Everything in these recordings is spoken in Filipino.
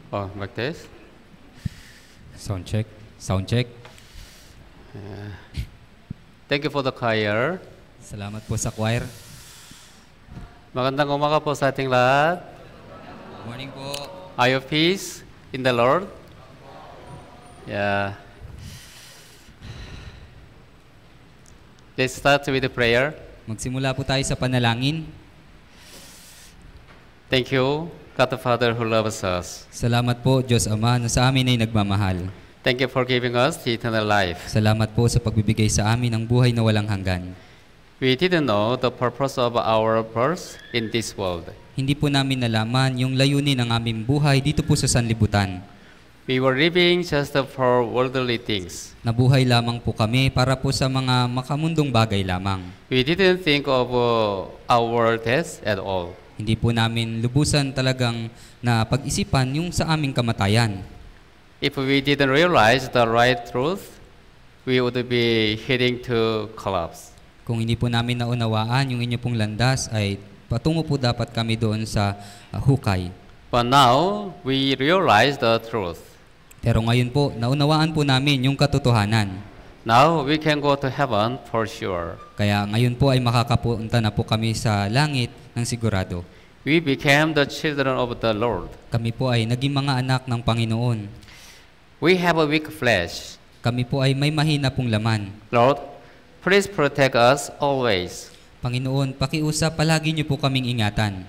Oh, like this. Sound check. Sound check. Thank you for the choir. Salamat po sa choir. Magandang umaga po sa ating lahat. Morning po. Are you peace in the Lord? Yeah. Let's start with the prayer. Magsimula po tayo sa panalangin. Thank you, God the Father who loves us. Salamat po, Diyos Ama, na sa amin ay nagmamahal. Thank you for giving us the eternal life. Salamat po sa pagbibigay sa amin ng buhay na walang hanggan. We didn't know the purpose of our birth in this world. Hindi po namin nalaman yung layunin ng aming buhay dito po sa sanlibutan. We were living just for worldly things. Nabuhay lamang po kami para po sa mga makamundong bagay lamang. We didn't think of our death at all. Hindi po namin lubusan talagang na pag-isipan yung sa aming kamatayan. If we didn't realize the right truth, we would be heading to collapse. Kung hindi po namin naunawaan yung inyo pong landas, ay patungo po dapat kami doon sa hukay. But now, we realize the truth. Pero ngayon po, naunawaan po namin yung katotohanan. Now, we can go to heaven for sure. Kaya ngayon po ay makakapunta na po kami sa langit ng sigurado. We became the children of the Lord. Kami po ay naging mga anak ng Panginoon. We have a weak flesh. Kami po ay may mahina pong laman. Lord, please protect us always. Panginoon, pakiusap, palagi niyo po kaming ingatan.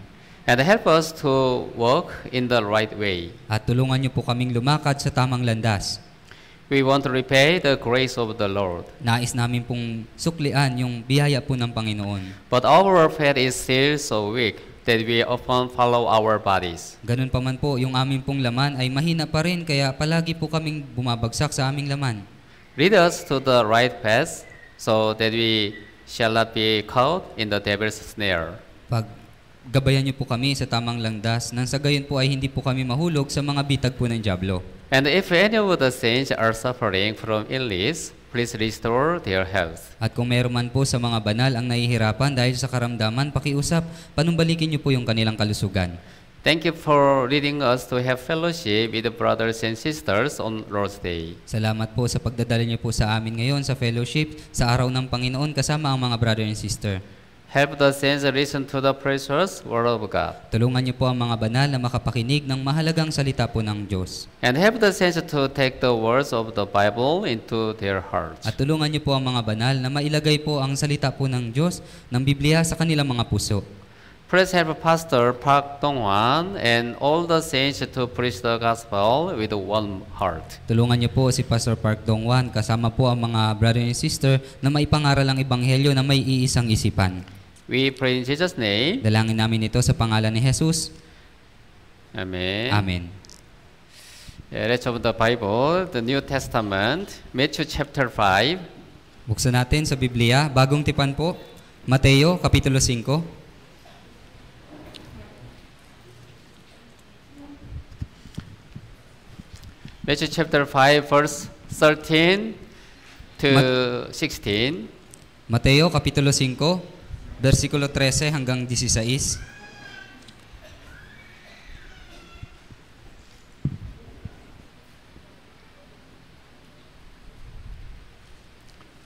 And help us to walk in the right way. At tulungan niyo po kaming lumakad sa tamang landas. We want to repay the grace of the Lord. Nais namin pong suklian yung biyaya po ng Panginoon. But our faith is still so weak that we often follow our bodies. Ganun pa man po, yung aming pong laman ay mahina pa rin, kaya palagi po kaming bumabagsak sa aming laman. Lead us to the right path so that we shall not be caught in the devil's snare. Gabayan niyo po kami sa tamang landas, nang sa gayon po ay hindi po kami mahulog sa mga bitag po ng dyablo. And if any of the saints are suffering from illness, please restore their health. At kung meron man po sa mga banal ang nahihirapan dahil sa karamdaman, pakiusap, panumbalikin niyo po yung kanilang kalusugan. Thank you for leading us to have fellowship with the brothers and sisters on Lord's Day. Salamat po sa pagdadala niyo po sa amin ngayon sa fellowship sa araw ng Panginoon kasama ang mga brother and sister. Help the saints listen to the precious word of God. Tulungan niyo po ang mga banal na makapakinig ng mahalagang salita po ng Diyos. And help the saints to take the words of the Bible into their hearts. At tulungan niyo po ang mga banal na mailagay po ang salita po ng Diyos, ng Biblia sa kanilang mga puso. Please help Pastor Park Dong-hwan and all the saints to preach the gospel with one heart. Tulungan niyo po si Pastor Park Dong-hwan kasama po ang mga brother and sister na maipangaral ang ebanghelyo na may iisang isipan. We pray in Jesus' name. Dalangin namin ito sa pangalan ni Jesus. Amen. Amen. Let's open the Bible, the New Testament, Matthew chapter 5. Buksan natin sa Biblia, bagong tipan po, Mateo, Kapitulo 5. Matthew chapter 5, verse 13 to 16. Mateo, Kapitulo 5, versikulo 13 hanggang 16.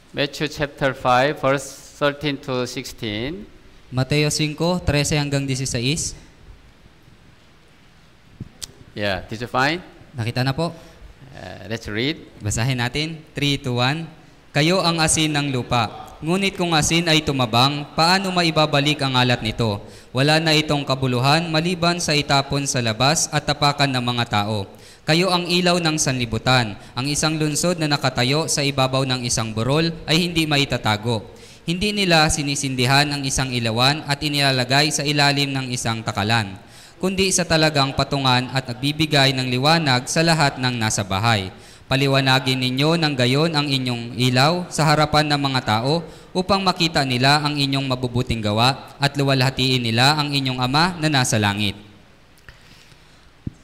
Matthew chapter 5, verse 13 to 16. Mateo 5, 13 hanggang 16. Yeah, did you find? Nakita na po? Let's read. Basahin natin. 3, 2, 1. Kayo ang asin ng lupa. Ngunit kung asin ay tumabang, paano maibabalik ang alat nito? Wala na itong kabuluhan maliban sa itapon sa labas at tapakan ng mga tao. Kayo ang ilaw ng sanlibutan. Ang isang lunsod na nakatayo sa ibabaw ng isang burol ay hindi maitatago. Hindi nila sinisindihan ang isang ilawan at inilalagay sa ilalim ng isang takalan, kundi sa talagang patungan at nagbibigay ng liwanag sa lahat ng nasa bahay. Paliwanagin ninyo ng gayon ang inyong ilaw sa harapan ng mga tao upang makita nila ang inyong mabubuting gawa at luwalhatiin nila ang inyong Ama na nasa langit.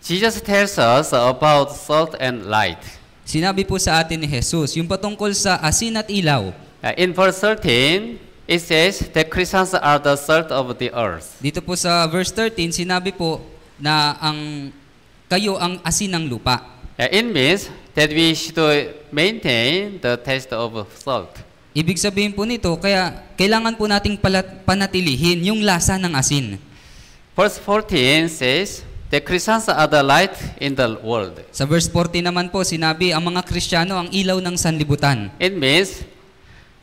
Jesus tells us about salt and light. Sinabi po sa atin ni Jesus yung patungkol sa asin at ilaw. In verse 13, it says that Christians are the salt of the earth. Dito po sa verse 13, sinabi po na ang kayo ang asin ng lupa. It means that we should maintain the taste of salt. Ibig sabihin po nito, kaya kailangan po nating panatilihin yung lasa ng asin. Verse 14 says, the Christians are the light in the world. Sa verse 40 naman po, sinabi, ang mga Kristiyano ang ilaw ng sanlibutan. It means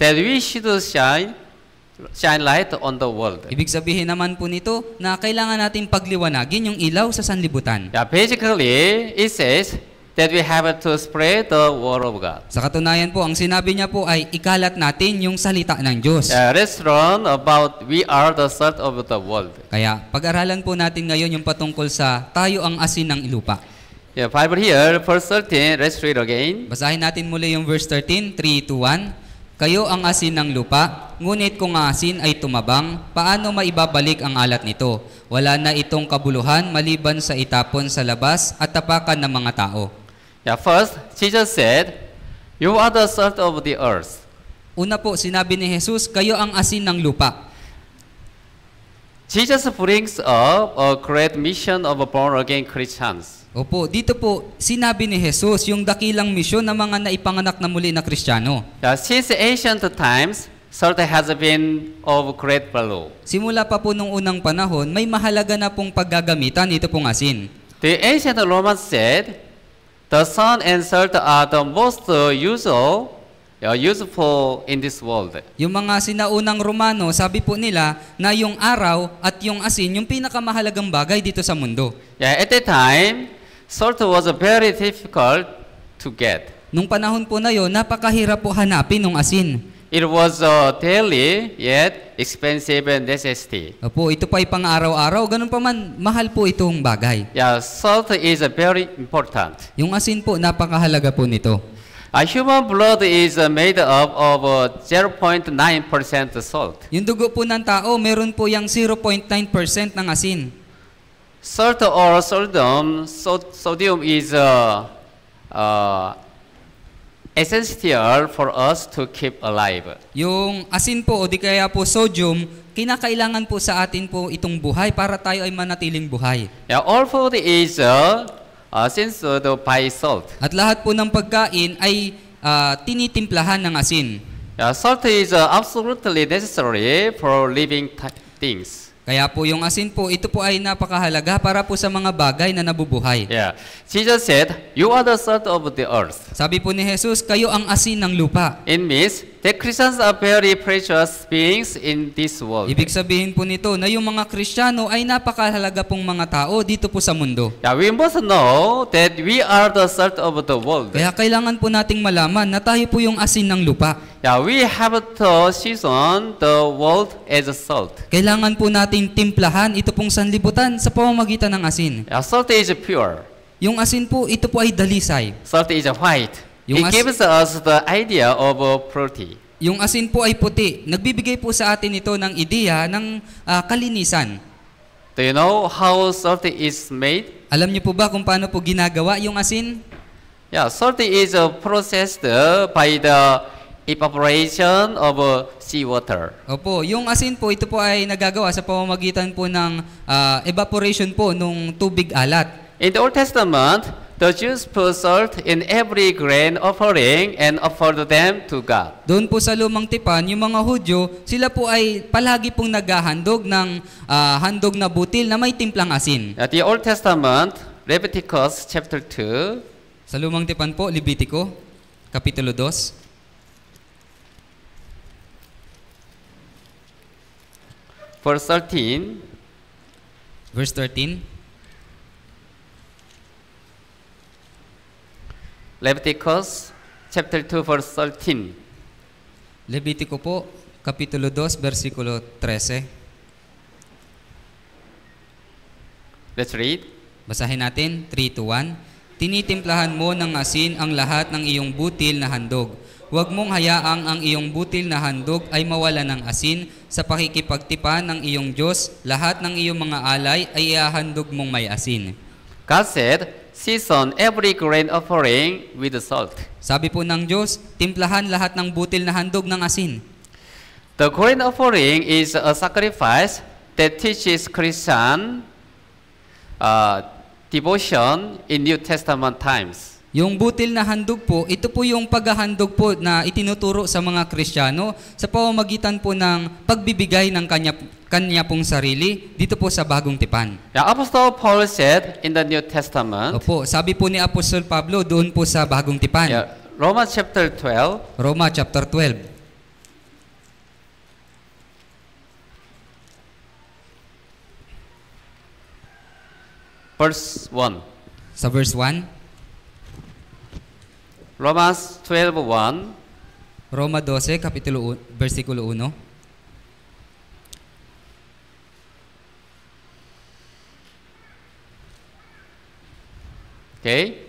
that we should shine light on the world. Ibig sabihin naman po nito na kailangan nating pagliwanagin yung ilaw sa sanlibutan. Yeah, basically, it says that we have to spread the word of God. Sa katunayan po, ang sinabi niya po ay ikalat natin yung salita ng Diyos. Let's learn about we are the salt of the world. Kaya pag-aralan po natin ngayon yung patungkol sa tayo ang asin ng lupa. Yeah, Bible here, verse 13, let's read again. Basahin natin muli yung verse 13, 3, 2, 1. Kayo ang asin ng lupa, ngunit kung ang asin ay tumabang, paano maibabalik ang alat nito? Wala na itong kabuluhan maliban sa itapon sa labas at tapakan ng mga tao. Yeah, first, Jesus said, you are the salt of the earth. Una po, sinabi ni Jesus, kayo ang asin ng lupa. Jesus brings up a great mission of born-again Christians. Opo, dito po, sinabi ni Jesus yung dakilang misyon ng mga naipanganak na muli na Kristiyano. Yeah, since ancient times, salt has been of great value. Simula pa po nung unang panahon, may mahalaga na pong paggagamitan ito pong asin. The ancient Romans said, the sun and salt are the most useful in this world. Yung mga sinaunang Romano, sabi po nila na yung araw at yung asin, yung pinakamahalagang bagay dito sa mundo. Yeah, at that time, salt was very difficult to get. Nung panahon po na yon, napakahirap po hanapin ng asin. It was a daily yet expensive necessity. Opo, ito pa ay pang-araw-araw, ganun pa man, mahal po itong bagay. Yeah, salt is very important. Yung asin po, napakahalaga po nito. Human blood is made up of 0.9% salt. Yung dugo po ng tao, meron po yung 0.9% ng asin. Salt or sodium is essential for us to keep alive. Yung asin po o di kaya po sodium, kinakailangan po sa atin po itong buhay para tayo ay manatiling buhay. Yeah, all food is censored by salt. At lahat po ng pagkain ay tinitimplahan ng asin. Yeah, salt is absolutely necessary for living things. Kaya po yung asin po, ito po ay napakahalaga para po sa mga bagay na nabubuhay. Yeah, Jesus said, "You are the salt of the earth." Sabi po ni Jesus, kayo ang asin ng lupa. It means that Christians are very precious beings in this world. Ibig sabihin po nito na yung mga Kristiyano ay napakahalaga pong mga tao dito po sa mundo. Yeah, we must know that we are the salt of the world. Kaya kailangan po nating malaman na tayo po yung asin ng lupa. Yeah, we have to season the world as salt. Kailangan po nating timplahan ito pong sanlibutan sa pamamagitan ng asin. Yeah, salt is pure. Yung asin po, ito po ay dalisay. Salt is white. Yung It gives us the idea of purity. Yung asin po ay puti. Nagbibigay po sa atin ito ng ideya ng kalinisan. Do you know how salt is made? Alam niyo po ba kung paano po ginagawa yung asin? Yeah, salt is processed by the evaporation of seawater. Opo, yung asin po, ito po ay nagagawa sa pamamagitan po ng evaporation po ng tubig alat. In the Old Testament, the Jews put salt in every grain offering and offered them to God. Doon po sa lumang tipan, yung mga Hudyo, sila po ay palagi pong naghahandog ng handog na butil na may timplang asin. At the Old Testament, Leviticus chapter 2, Sa lumang tipan po, Levitico, Kapitulo 2. verse 13, Verse 13. Leviticus chapter 2, verse 13. Levitico po, Kapitulo 2, versikulo 13. Let's read. Basahin natin, 3 to 1. Tinitimplahan mo ng asin ang lahat ng iyong butil na handog. Huwag mong hayaang ang iyong butil na handog ay mawala ng asin sa pakikipagtipan ng iyong Diyos. Lahat ng iyong mga alay ay ihahandog mong may asin. God said, season every grain offering with salt. Sabi po ng Diyos, timplahan lahat ng butil na handog ng asin. The grain offering is a sacrifice that teaches Christian devotion in New Testament times. Yung butil na handog po, ito po yung paghahandog po na itinuturo sa mga Kristiyano sa pamamagitan po ng pagbibigay ng kanya pong sarili dito po sa Bagong Tipan. Yeah, Apostle Paul said in the New Testament, Opo, sabi po ni Apostol Pablo doon po sa Bagong Tipan. yeah, Romans chapter 12, Roma chapter 12, verse 1. sa verse 1. Romans 12:1. Roma 12, versikulo 1. Okay?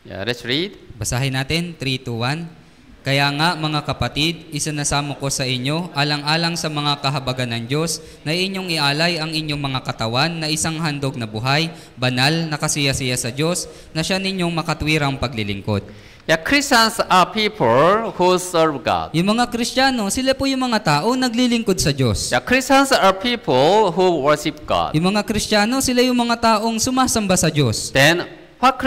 Yeah, let's read. Basahin natin, 3, 2, 1. Kaya nga mga kapatid, isinasamo ko sa inyo, alang-alang sa mga kahabagan ng Diyos, na inyong ialay ang inyong mga katawan na isang handog na buhay, banal, nakasiyasiya sa Diyos, na siya ninyong makatwirang paglilingkod. Yeah, Christians are people who serve God. Yung mga Kristiyano, sila po yung mga tao naglilingkod sa Diyos. Yeah, Christians are people who worship God. Yung mga Kristiyano, sila yung mga taong sumasamba sa Diyos. Then, what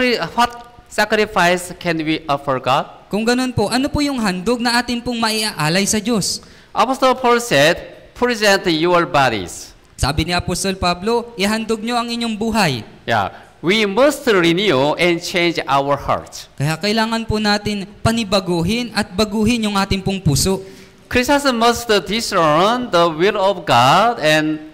sacrifice can we offer God? Kung ganun po, ano po yung handog na atin pong maiaalay sa Diyos? Apostle Paul said, present your bodies. Sabi ni Apostol Pablo, ihandog nyo ang inyong buhay. Yeah, we must renew and change our hearts. Kaya kailangan po natin panibaguhin at baguhin yung ating pong puso. Christians must discern the will of God and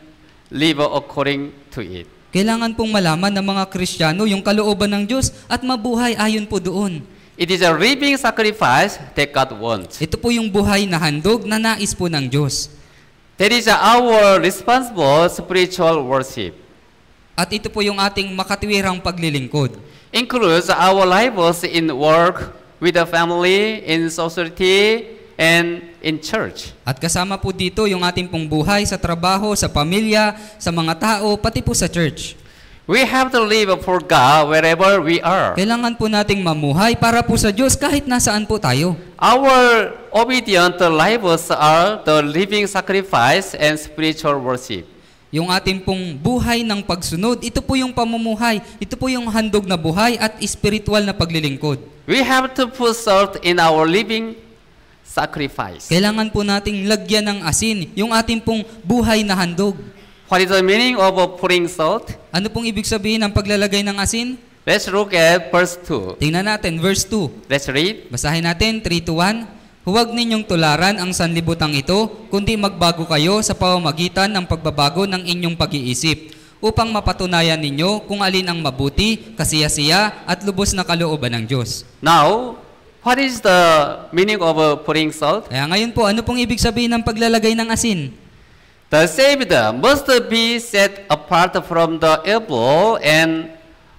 live according to it. Kailangan pong malaman ng mga Kristiyano yung kalooban ng Diyos at mabuhay ayon po doon. It is a living sacrifice that God wants. Ito po yung buhay na handog na nais po ng Diyos. That is our responsible spiritual worship. At ito po yung ating makatwirang paglilingkod. Includes our lives in work, with the family, in society, and in church. At kasama po dito yung ating pong buhay sa trabaho, sa pamilya, sa mga tao, pati po sa church. We have to live for God wherever we are. Kailangan po nating mamuhay para po sa Diyos kahit nasaan po tayo. Our obedient lives are the living sacrifice and spiritual worship. Yung ating pong buhay ng pagsunod, ito po yung pamumuhay, ito po yung handog na buhay at espiritual na paglilingkod. We have to put salt in our living sacrifice. Kailangan po nating lagyan ng asin yung ating pong buhay na handog. What is the meaning of putting salt? Ano pong ibig sabihin ng paglalagay ng asin? Let's look at verse 2. Tingnan natin, verse 2. Let's read. Basahin natin, 3 to 1. Huwag ninyong tularan ang sanlibutang ito, kundi magbago kayo sa pamamagitan ng pagbabago ng inyong pag-iisip, upang mapatunayan ninyo kung alin ang mabuti, kasiyasiya, at lubos na kalooban ng Diyos. Now, what is the meaning of putting salt? Kaya ngayon po, ano pong ibig sabihin ng paglalagay ng asin? The saved must be set apart from the evil and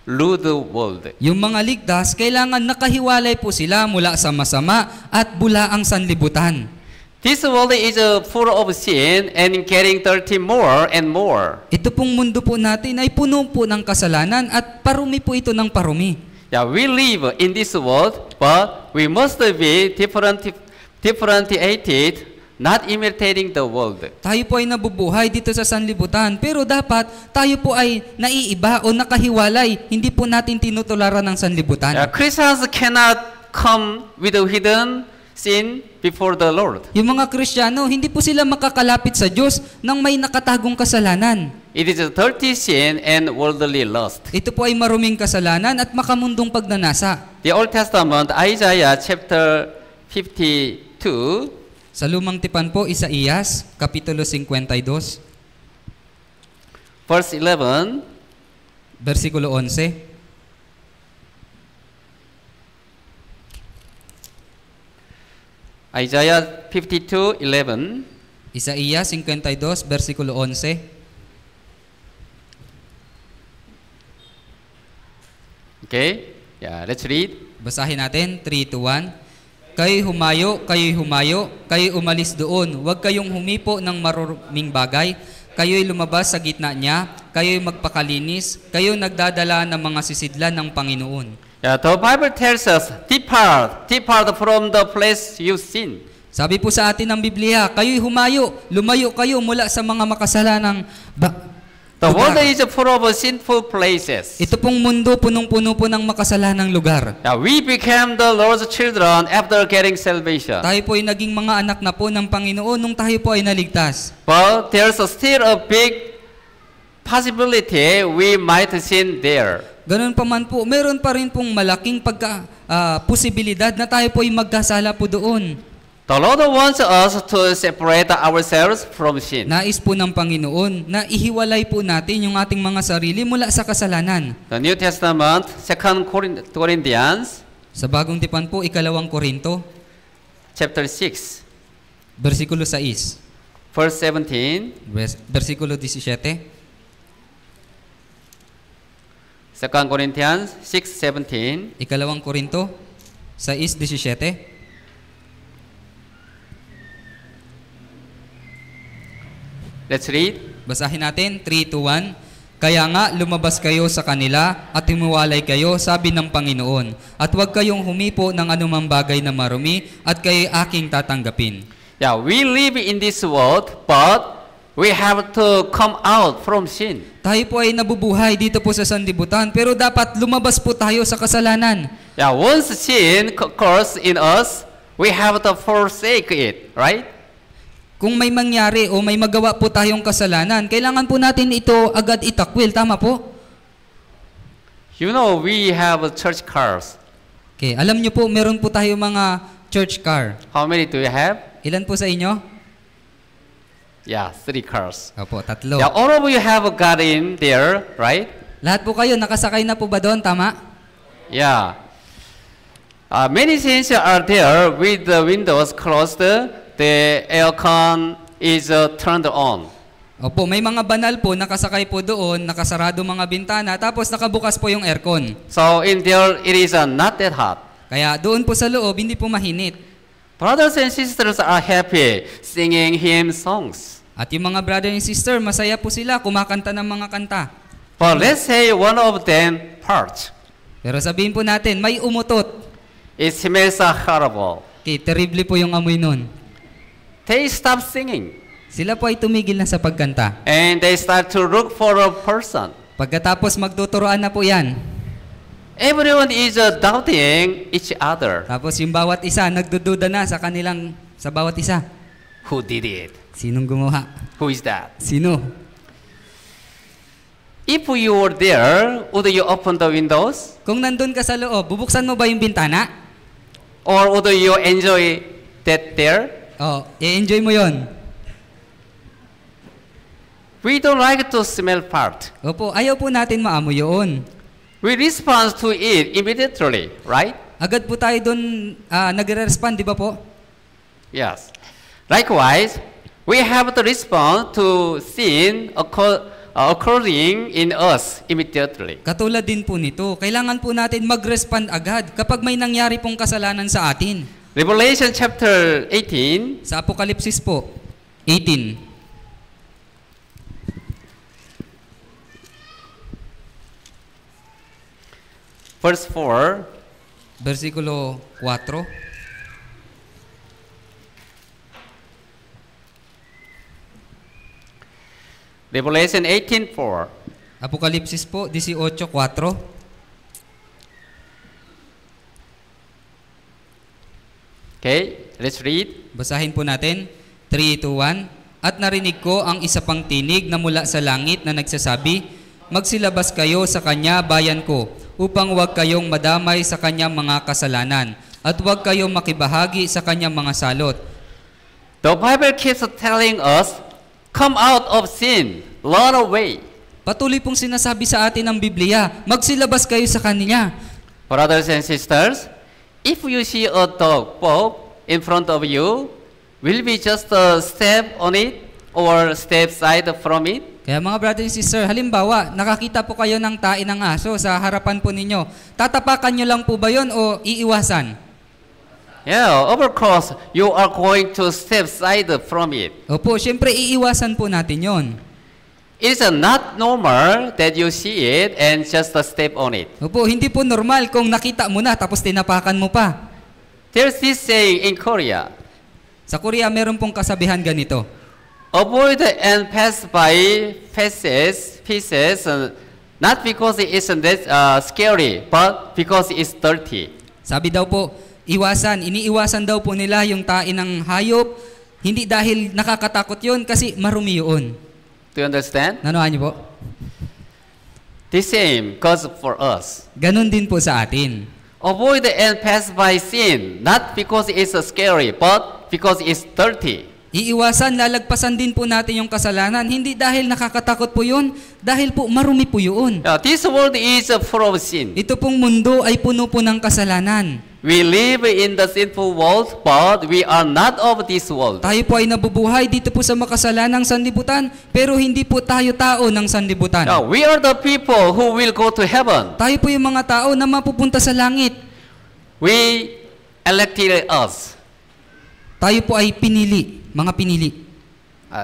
lewd world. Yung mga ligtas, kailangan nakahiwalay po sila mula sa masama at bulaang sanlibutan. This world is full of sin and getting dirty more and more. Ito pong mundo po natin ay puno po ng kasalanan at parumi po ito ng parumi. Yeah, we live in this world, but we must be differentiated, not imitating the world. Tayo po ay nabubuhay dito sa sanlibutan, pero dapat tayo po ay naiiba o nakahiwalay. Hindi po natin tinutularan ng sanlibutan. Yeah, Christians cannot come with a hidden sin before the Lord. Yung mga Kristiyano, hindi po sila makakalapit sa Diyos nang may nakatagong kasalanan. It is a dirty sin and worldly lust. Ito po ay maruming kasalanan at makamundong pagnanasa. The Old Testament, Isaiah chapter 52, Sa Lumang Tipan po, Isaías, Kapitulo 52, verse 11, versikulo 11. Isaiah 52:11. Isaías 52, versikulo 11. Okay? Yeah, let's read. Basahin natin, 3 to 1. Kayo'y humayo, kayo'y umalis doon. Huwag kayong humipo ng maruming bagay. Kayo'y lumabas sa gitna niya. Kayo'y magpakalinis. Kayo'y nagdadala ng mga sisidlan ng Panginoon. Yeah, the Bible tells us, depart from the place you sin. Sabi po sa atin ng Biblia, kayo'y humayo, lumayo kayo mula sa mga makasalanang The world lugar. is full of sinful places. Ito pong mundo punong-puno po ng makasalanang lugar. Yeah, we became the Lord's children after getting salvation. Tayo po ay naging mga anak na po ng Panginoon nung tayo po ay naligtas. But there's still a big possibility we might sin there. Ganun pa man po, meron pa rin pong malaking posibilidad na tayo po ay magkasala po doon. The Lord wants us to separate ourselves from sin. Nais po ng Panginoon na ihiwalay po natin yung ating mga sarili mula sa kasalanan. The New Testament, 2 Corinthians, Sa Bagong Tipan po, 2 Korinto, chapter 6, versikulo 6, verse 17. versikulo 17. 2 Corinthians 6:17. 2 Korinto 6:17. Let's read. Basahin natin, 3-1. Kaya nga, lumabas kayo sa kanila at humuwalay kayo, sabi ng Panginoon. At huwag kayong humipo ng anumang bagay na marumi at kayo aking tatanggapin. Yeah, we live in this world, but we have to come out from sin. Tayo po ay nabubuhay dito po sa sanlibutan, pero dapat lumabas po tayo sa kasalanan. Yeah, once sin occurs in us, we have to forsake it, right? Kung may mangyari o may magawa po tayong kasalanan, kailangan po natin ito agad itakwil. Tama po? You know, we have church cars. Okay, alam nyo po, meron po tayo mga church car. How many do you have? Ilan po sa inyo? Yeah, 3 cars. Opo, 3. Yeah, all of you have got in there, right? Lahat po kayo, nakasakay na po ba doon? Tama? Yeah. Many things are there with the windows closed. The aircon is turned on. Opo, may mga banal po, nakasakay po doon, nakasarado mga bintana, tapos nakabukas po yung aircon. So in there, it is not that hot. Kaya doon po sa loob, hindi po mahinit. Brothers and sisters are happy singing hymn songs. At yung mga brother and sister, masaya po sila, kumakanta ng mga kanta. But let's say one of them parts. Pero sabihin po natin, may umutot. It smells horrible. Okay, terrible po yung amoy nun. They stop singing. Sila po ay tumigil na sa pagkanta. And they start to look for a person. Pagkatapos magtuturoan na po yan. Everyone is doubting each other. Tapos yung bawat isa, nagdududa na sa bawat isa. Who did it? Sinong gumawa? Who is that? Sino? If you were there, would you open the windows? Kung nandun ka sa loob, bubuksan mo ba yung bintana? Or would you enjoy that there? Oh, i-enjoy mo yon. We don't like to smell fart. Opo, ayaw po natin maamoy yun. We respond to it immediately, right? Agad po tayo doon nagre-respond, di ba po? Yes. Likewise, we have to respond to sin occurring in us immediately. Katulad din po nito, kailangan po natin mag-respond agad kapag may nangyari pong kasalanan sa atin. Revelation chapter 18, Sa Apokalipsis po, 18. verse 4. Versikulo 4. Revelation 18:4. Apokalipsis po, 18:4. Okay, let's read. Basahin po natin. 3-1. At narinig ko ang isa pang tinig na mula sa langit na nagsasabi, magsilabas kayo sa kanya, bayan ko, upang huwag kayong madamay sa kanyang mga kasalanan, at huwag kayong makibahagi sa kanyang mga salot. The Bible keeps telling us, come out of sin, run away. Patuloy pong sinasabi sa atin ng Biblia, magsilabas kayo sa kanya. Brothers and sisters, if you see a dog walk in front of you, will we just step on it or step aside from it? Kaya mga brother and sister, halimbawa, nakakita po kayo ng tae ng aso sa harapan po ninyo. Tatapakan nyo lang po ba yun o iiwasan? Yeah, of course, you are going to step aside from it. Opo, syempre iiwasan po natin yon. It's not normal that you see it and just step on it. Opo, hindi po normal kung nakita mo na tapos tinapakan mo pa. There's this saying in Korea, Sa Korea, meron pong kasabihan ganito. Avoid and pass by pieces, not because it isn't scary, but because it's dirty. Sabi daw po, iniiwasan daw po nila yung tain ng hayop, hindi dahil nakakatakot yun, kasi marumi yun. Do you understand? Nanuhan niyo po? The same goes for us. Ganun din po sa atin. Avoid and pass by sin, not because it's scary, but because it's dirty. Iiwasan, lalagpasan din po natin yung kasalanan, hindi dahil nakakatakot po yun, dahil po marumi po yun. This world is full of sin. Ito pong mundo ay puno po ng kasalanan. We live in the sinful world, but we are not of this world. Tayo po ay nabubuhay dito po sa makasalanang sanlibutan, pero hindi po tayo tao ng sanlibutan. We are the people who will go to heaven. Tayo po yung mga tao na mapupunta sa langit. We elected us. Tayo po ay pinili, mga pinili.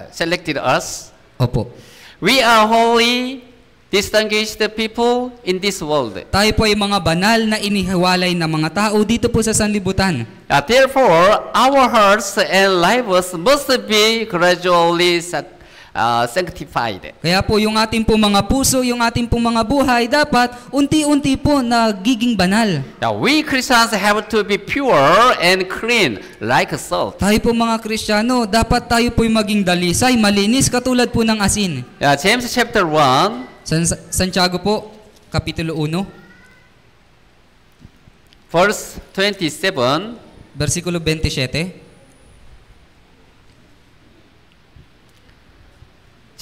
Selected us. Opo. We are holy, distinguished people in this world. Tayo po ay mga banal na inihiwalay na mga tao dito po sa sanlibutan. Therefore, our hearts and lives must be gradually sanctified. Kaya po yung ating po mga puso, yung ating po mga buhay, dapat unti-unti po nagiging banal. We Christians have to be pure and clean like salt. Tayo po mga Kristiyano, dapat tayo po maging dalisay, malinis, katulad po ng asin. James chapter 1, Santiago po, Kapitulo 1, verse 27, versikulo 27.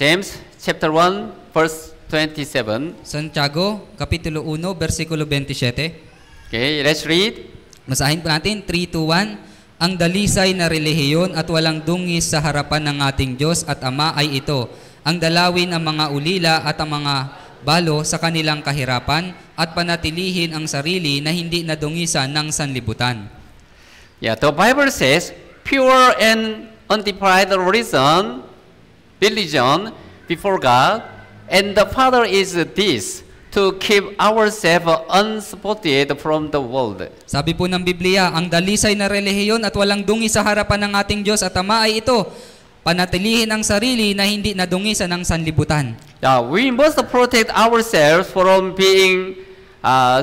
James chapter 1, verse 27. Santiago, Kapitulo 1, versikulo 27. Okay, let's read. Masahin po natin, 3, 2, 1. Ang dalisay na relihiyon at walang dungis sa harapan ng ating Diyos at Ama ay ito, ang dalawin ang mga ulila at ang mga balo sa kanilang kahirapan at panatilihin ang sarili na hindi nadungisan ng sanlibutan. The Bible says, pure and undefiled religion before God, and the Father is this, to keep ourselves unspotted from the world. Sabi po ng Biblia, ang dalisay na relihiyon at walang dungis sa harapan ng ating Diyos at Ama ay ito, panatilihin ang sarili na hindi nadungisan ng sanlibutan. We must protect ourselves from being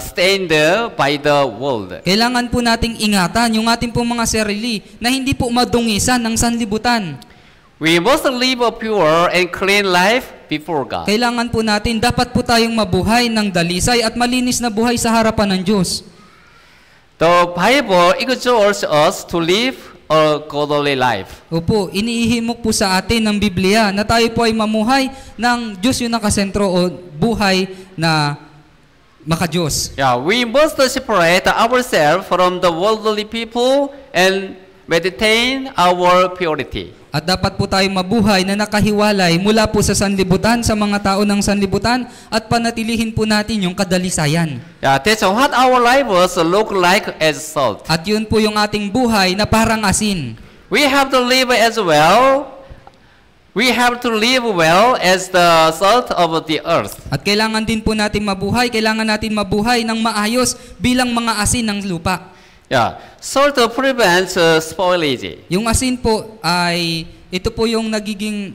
stained by the world. Kailangan po nating ingatan yung ating po mga sarili na hindi po madungisan ng sanlibutan. We must live a pure and clean life before God. Kailangan po natin, dapat po tayong mabuhay ng dalisay at malinis na buhay sa harapan ng Diyos. The Bible exhorts us to live a godly life. Opo, iniihimok po sa atin ng Biblia na tayo po ay mamuhay ng Diyos yung nakasentro o buhay na maka-Diyos. We must separate ourselves from the worldly people and maintain our purity. At dapat po tayong mabuhay na nakahiwalay mula po sa sanlibutan, sa mga tao ng sanlibutan, at panatilihin po natin yung kadalisayan. That's what our lives look like as salt. At yun po yung ating buhay na parang asin. We have to live as well. We have to live well as the salt of the earth. At kailangan din po natin mabuhay, kailangan natin mabuhay ng maayos bilang mga asin ng lupa. Salt prevents spoilage. Yung asin po ay, ito po yung nagiging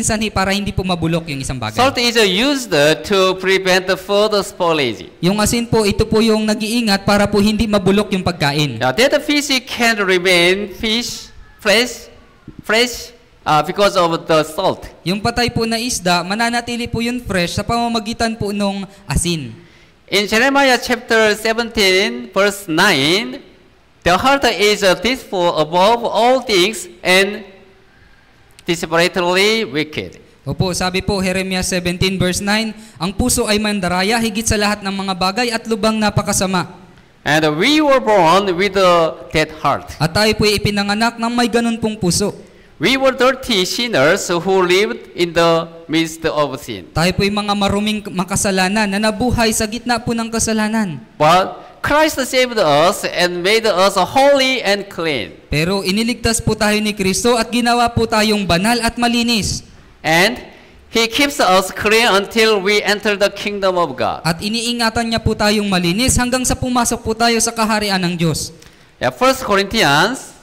sanhi para hindi po mabulok yung isang bagay. Salt is used to prevent the food spoilage. Yung asin po, ito po yung nag-iingat para po hindi mabulok yung pagkain. That fish can remain fresh because of the salt. Yung patay po na isda, mananatili po yun fresh sa pamamagitan po nung asin. In Jeremiah chapter 17, verse 9, the heart is deceitful above all things and desperately wicked. Opo, sabi po, Jeremiah 17, verse 9, ang puso ay mandaraya higit sa lahat ng mga bagay at lubang napakasama. And we were born with that heart. At tayo po ay ipinanganak ng may ganun pong puso. We were dirty sinners who lived in the midst of sin. Tayo po ay mga maruming makasalanan na nabuhay sa gitna po ng kasalanan. But Christ saved us and made us holy and clean. Pero iniligtas po tayo ni Kristo at ginawa po tayong banal at malinis. And He keeps us clean until we enter the kingdom of God. At iniingatan niya po tayong malinis hanggang sa pumasok po tayo sa kaharian ng Diyos. 1 Corinthians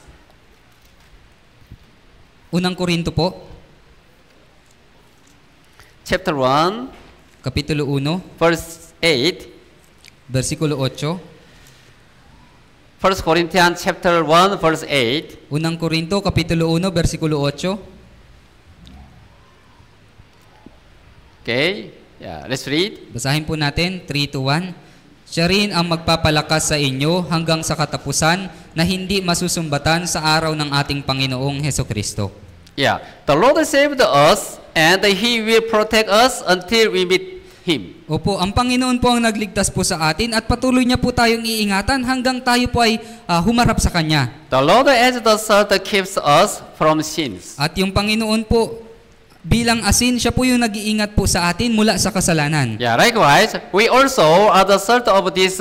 Unang Korinto po, chapter 1, Kapitulo 1, verse 8. versikulo 8. 1 Corinthians chapter 1, verse 8. Unang Korinto, Kapitulo 1, versikulo 8. Okay, yeah, let's read. Basahin po natin, 3-1. Siya rin ang magpapalakas sa inyo hanggang sa katapusan na hindi masusumbatan sa araw ng ating Panginoong Hesukristo. Yeah, the Lord saved us and He will protect us until we meet Him. Opo, ang Panginoon po ang nagligtas po sa atin at patuloy niya po tayong iingatan hanggang tayo po ay humarap sa Kanya. The Lord as the salt keeps us from sins. At yung Panginoon po, bilang asin, siya po yung nag-iingat po sa atin mula sa kasalanan. Yeah, likewise, we also are the salt of this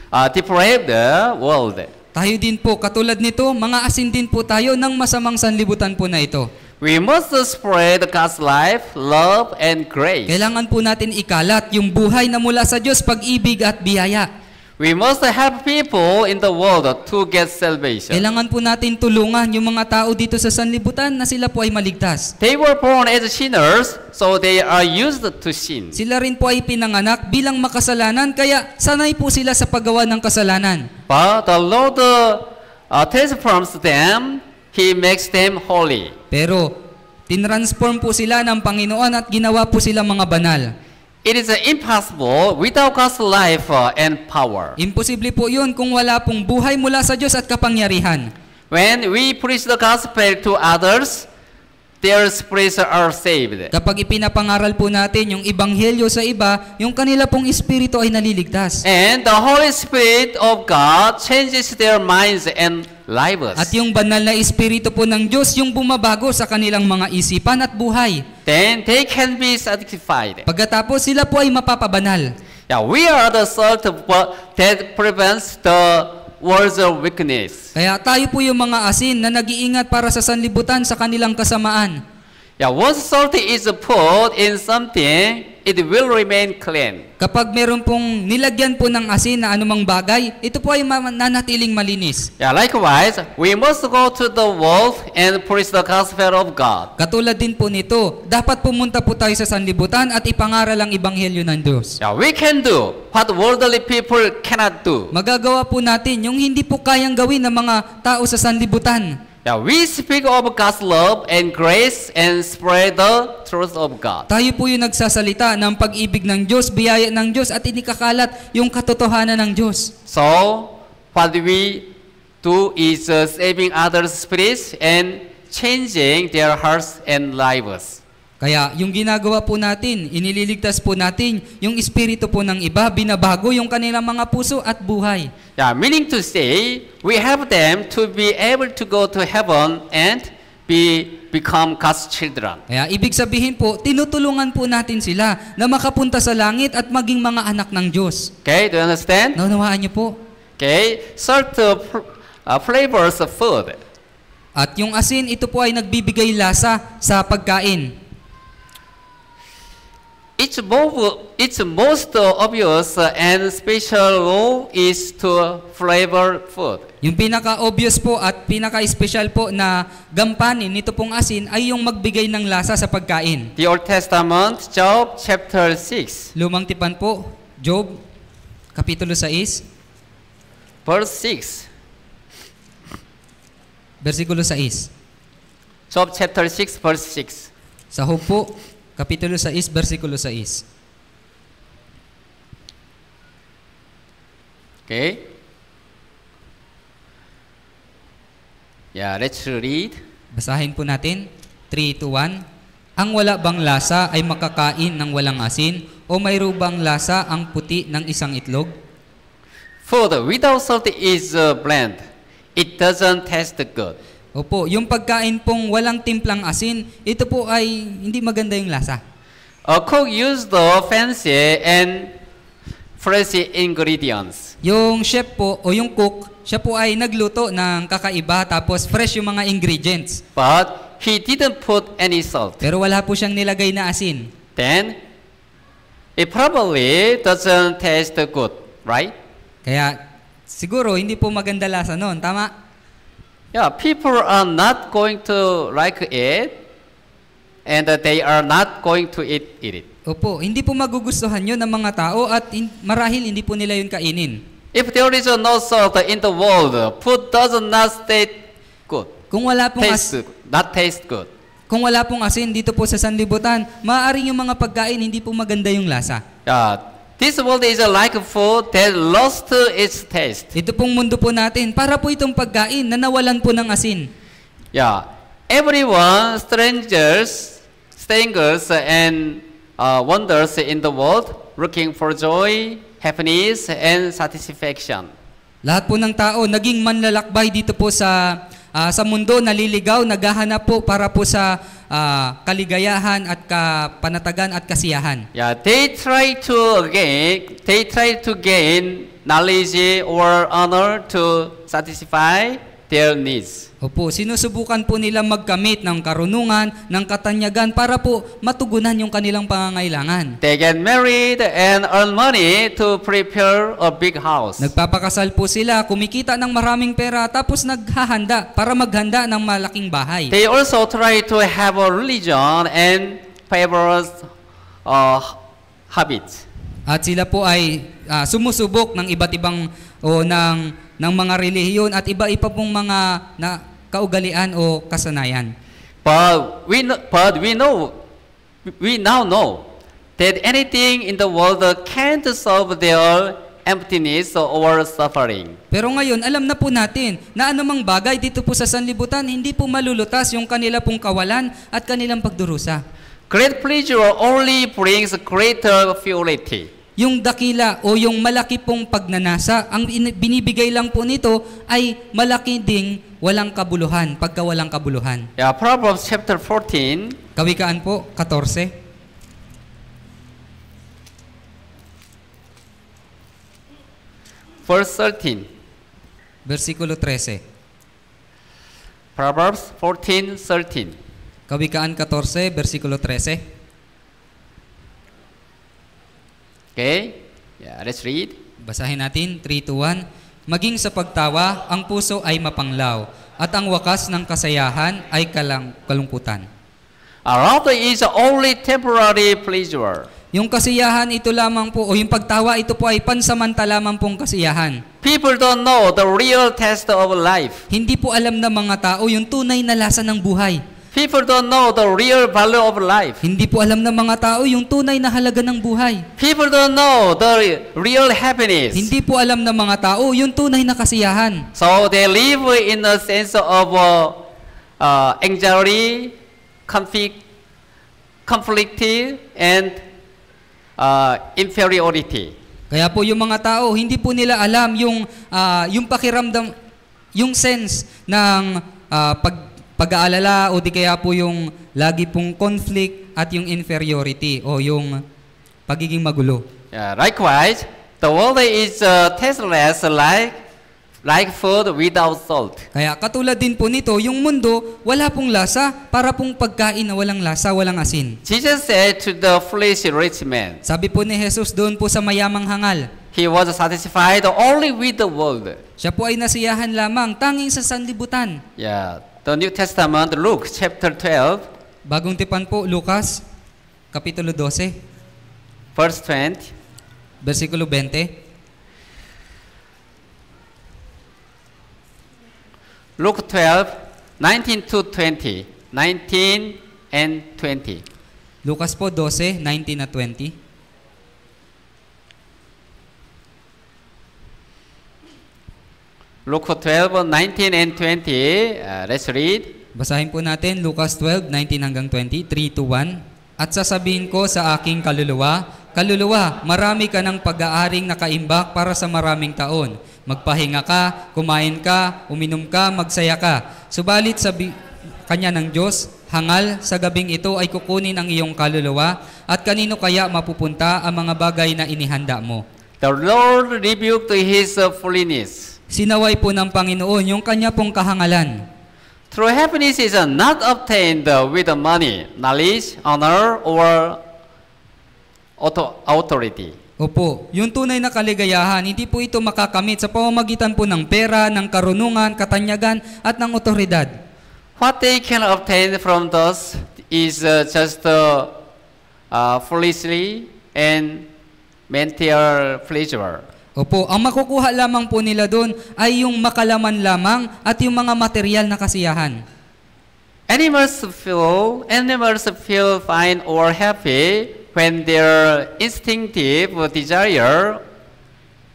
depraved world. Tayo din po, katulad nito, mga asin din po tayo ng masamang sanlibutan po na ito. We must spread God's life, love, and grace. Kailangan po natin ikalat yung buhay na mula sa Diyos, pag-ibig at biyaya. We must help people in the world to get salvation. Kailangan po natin tulungan yung mga tao dito sa sanlibutan na sila po ay maligtas. They were born as sinners, so they are used to sin. Sila rin po ay pinanganak bilang makasalanan, kaya sanay po sila sa paggawa ng kasalanan. But the Lord transforms them. He makes them holy. Pero, tinransform po sila ng Panginoon at ginawa po sila mga banal. It is impossible without God's life and power. Imposible po yun kung wala pong buhay mula sa Diyos at kapangyarihan. When we preach the gospel to others, their spirits are saved. Kapag ipinapangaral po natin yung ebanghelyo sa iba, yung kanila pong espiritu ay naliligtas. And the Holy Spirit of God changes their minds and lives. At yung banal na espiritu po ng Diyos yung bumabago sa kanilang mga isipan at buhay. Then they can be sanctified. Pagkatapos sila po ay mapapabanal. Yeah, we are the salt that prevents the world's weakness. Kaya tayo po yung mga asin na nag-iingat para sa sanlibutan sa kanilang kasamaan. Yeah, once salt is put in something, it will remain clean. Kapag meron pong nilagyan po ng asin na anumang bagay, ito po ay mananatiling malinis. Yeah, likewise, we must go to the world and preach the gospel of God. Katulad din po nito, dapat pumunta po tayo sa sanlibutan at ipangaral ang ebanghelyo ng Diyos. Yeah, we can do what worldly people cannot do. Magagawa po natin yung hindi po kayang gawin ng mga tao sa sanlibutan. Yeah, we speak of God's love and grace and spread the truth of God. Tayo po yung nagsasalita ng pag-ibig ng Diyos, biyaya ng Diyos at inikakalat yung katotohanan ng Diyos. So, what we do is saving others' spirits and changing their hearts and lives. Kaya yung ginagawa po natin, inililigtas po natin yung espiritu po ng iba, binabago yung kanilang mga puso at buhay. Yeah, meaning to say, we help them to be able to go to heaven and become God's children. Kaya ibig sabihin po, tinutulungan po natin sila na makapunta sa langit at maging mga anak ng Diyos. Okay, do you understand? Naunawaan niyo po. Okay, salt flavors of food. At yung asin, ito po ay nagbibigay lasa sa pagkain. Its most obvious and special role is to flavor food. Yung pinaka-obvious po at pinaka-special po na gampanin nito pong asin ay yung magbigay ng lasa sa pagkain. The Old Testament, Job chapter 6, Lumang Tipan po, Job, Kapitulo 6, verse 6. versikulo 6. Job chapter 6, verse 6. Sa Job po, Kapitulo 6, versikulo 6. Okay. Yeah, let's read. Basahin po natin, 3-1. Ang wala bang lasa ay makakain ng walang asin o mayro bang lasa ang puti ng isang itlog? Food without salt is bland. It doesn't taste good. Opo, yung pagkain pong walang timplang asin, ito po ay hindi maganda yung lasa. A cook used the fancy and fresh ingredients. Yung chef po o yung cook, siya po ay nagluto ng kakaiba tapos fresh yung mga ingredients. But he didn't put any salt. Pero wala po siyang nilagay na asin. Then, it probably doesn't taste good, right? Kaya siguro hindi po maganda lasa noon, tama? Yeah, people are not going to like it, and they are not going to eat it. Opo, hindi po magugustuhan yun ng mga tao at marahil hindi po nila yun kainin. If there is no salt in the world, food does not taste good. Kung wala pong Not taste good. Kung wala pong asin dito po sa sanlibutan, maaaring yung mga pagkain hindi po maganda yung lasa. This world is like food that lost its taste. Ito pong mundo po natin, para po itong pagkain na nawalan po ng asin. Yeah, everyone, strangers, and wonders in the world, looking for joy, happiness, and satisfaction. Lahat po ng tao naging manlalakbay dito po sa mundo, naliligaw, naghahanap po para po sa kaligayahan at kapanatagan at kasiyahan. Yeah, they try to gain knowledge or honor to satisfy their needs. Opo, sinusubukan po nila magkamit ng karunungan, ng katanyagan para po matugunan yung kanilang pangangailangan. They get married and earn money to prepare a big house. Nagpapakasal po sila, kumikita ng maraming pera, tapos naghahanda para maghanda ng malaking bahay. They also try to have a religion and favorite habits. At sila po ay sumusubok ng iba't ibang ng mga relihiyon at iba-iba pong mga kaugalian o kasanayan. But we now know that anything in the world can't solve their emptiness or suffering. Pero ngayon, alam na po natin na anumang bagay dito po sa sanlibutan, hindi po malulutas yung kanila pong kawalan at kanilang pagdurusa. Great pleasure only brings greater purity. Yung dakila o yung malaki pong pagnanasa, ang binibigay lang po nito ay malaki ding walang kabuluhan, pagka walang kabuluhan. Yeah, Proverbs chapter 14. Kawikaan po, 14. Verse 13. Versikulo 13. Proverbs 14:13. Kawikaan 14, versikulo 13. Okay? Yeah, let's read. Basahin natin, 3-1. Maging sa pagtawa, ang puso ay mapanglaw, at ang wakas ng kasayahan ay kalungkutan. Laughter is only temporary pleasure. Yung kasiyahan ito lamang po, o yung pagtawa ito po ay pansamantala lamang pong kasiyahan. People don't know the real taste of life. Hindi po alam ng mga tao yung tunay na lasa ng buhay. People don't know the real value of life. Hindi po alam ng mga tao yung tunay na halaga ng buhay. People don't know the real happiness. Hindi po alam ng mga tao yung tunay na kasiyahan. So they live in a sense of anxiety, conflict, and inferiority. Kaya po yung mga tao, hindi po nila alam yung pakiramdam, yung sense ng pag-aalala o di kaya po yung lagi pong conflict at yung inferiority o yung pagiging magulo. Likewise, the world is tasteless like food without salt. Kaya katulad din po nito, yung mundo wala pong lasa para pong pagkain na walang lasa, walang asin. Jesus said to the foolish rich man, Sabi po ni Jesus doon po sa mayamang hangal, he was satisfied only with the world. siya po ay nasiyahan lamang tanging sa sanlibutan. Yeah, the New Testament, Luke chapter 12, Bagong tipan po, Lucas, Kapitulo 12, verse 20. versikulo 20. Luke 12, 19 to 20. 19 and 20. Lucas po 12, 19 at 20. Luke 12, 19 and 20. Let's read. Basahin po natin Lucas 12, 19 hanggang 20, 3-1. At sasabihin ko sa aking kaluluwa, kaluluwa, marami ka ng pag-aaring nakaimbak para sa maraming taon. Magpahinga ka, kumain ka, uminom ka, magsaya ka. Subalit sabi kanya ng Diyos, hangal sa gabing ito ay kukunin ang iyong kaluluwa at kanino kaya mapupunta ang mga bagay na inihanda mo. The Lord rebuked his holiness. Sinaway po ng Panginoon yung kanya pong kahangalan. True happiness is not obtained with money, knowledge, honor, or authority. Opo, yung tunay na kaligayahan, hindi po ito makakamit sa pamamagitan po ng pera, ng karunungan, katanyagan, at ng otoridad. What they can obtain from those is just foolishly and mental pleasure. Opo, ang makukuha lamang po nila doon ay yung makalaman lamang at yung mga material na kasiyahan. Animals feel fine or happy when their instinctive desire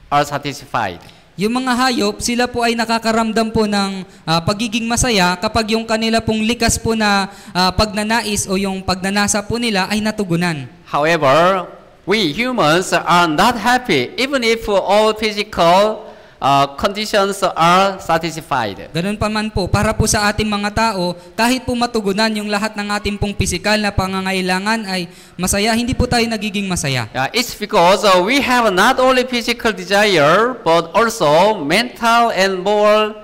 are satisfied. Yung mga hayop, sila po ay nakakaramdam po ng pagiging masaya kapag yung kanila pong likas po na pagnanais o yung pagnanasa po nila ay natugunan. However, we humans are not happy even if all physical conditions are satisfied. Ganun pa man po, para po sa ating mga tao, kahit po matugunan yung lahat ng ating pong pisikal na pangangailangan ay masaya, hindi po tayo nagiging masaya. It's because we have not only physical desire but also mental and more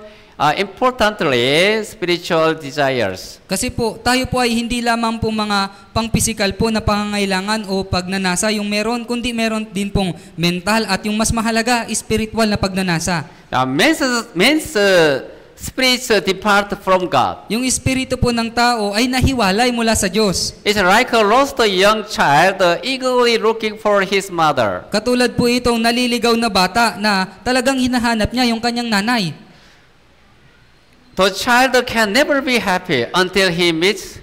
importantly spiritual desires. Kasi po, tayo po ay hindi lamang po mga pang-pisikal po na pangangailangan o pagnanasa yung meron, kundi meron din pong mental at yung mas mahalaga, spiritual na pagnanasa. Man's spirits depart from God. Yung espiritu po ng tao ay nahiwalay mula sa Diyos. It's like a lost young child eagerly looking for his mother. Katulad po itong naliligaw na bata na talagang hinahanap niya yung kanyang nanay. The child can never be happy until he meets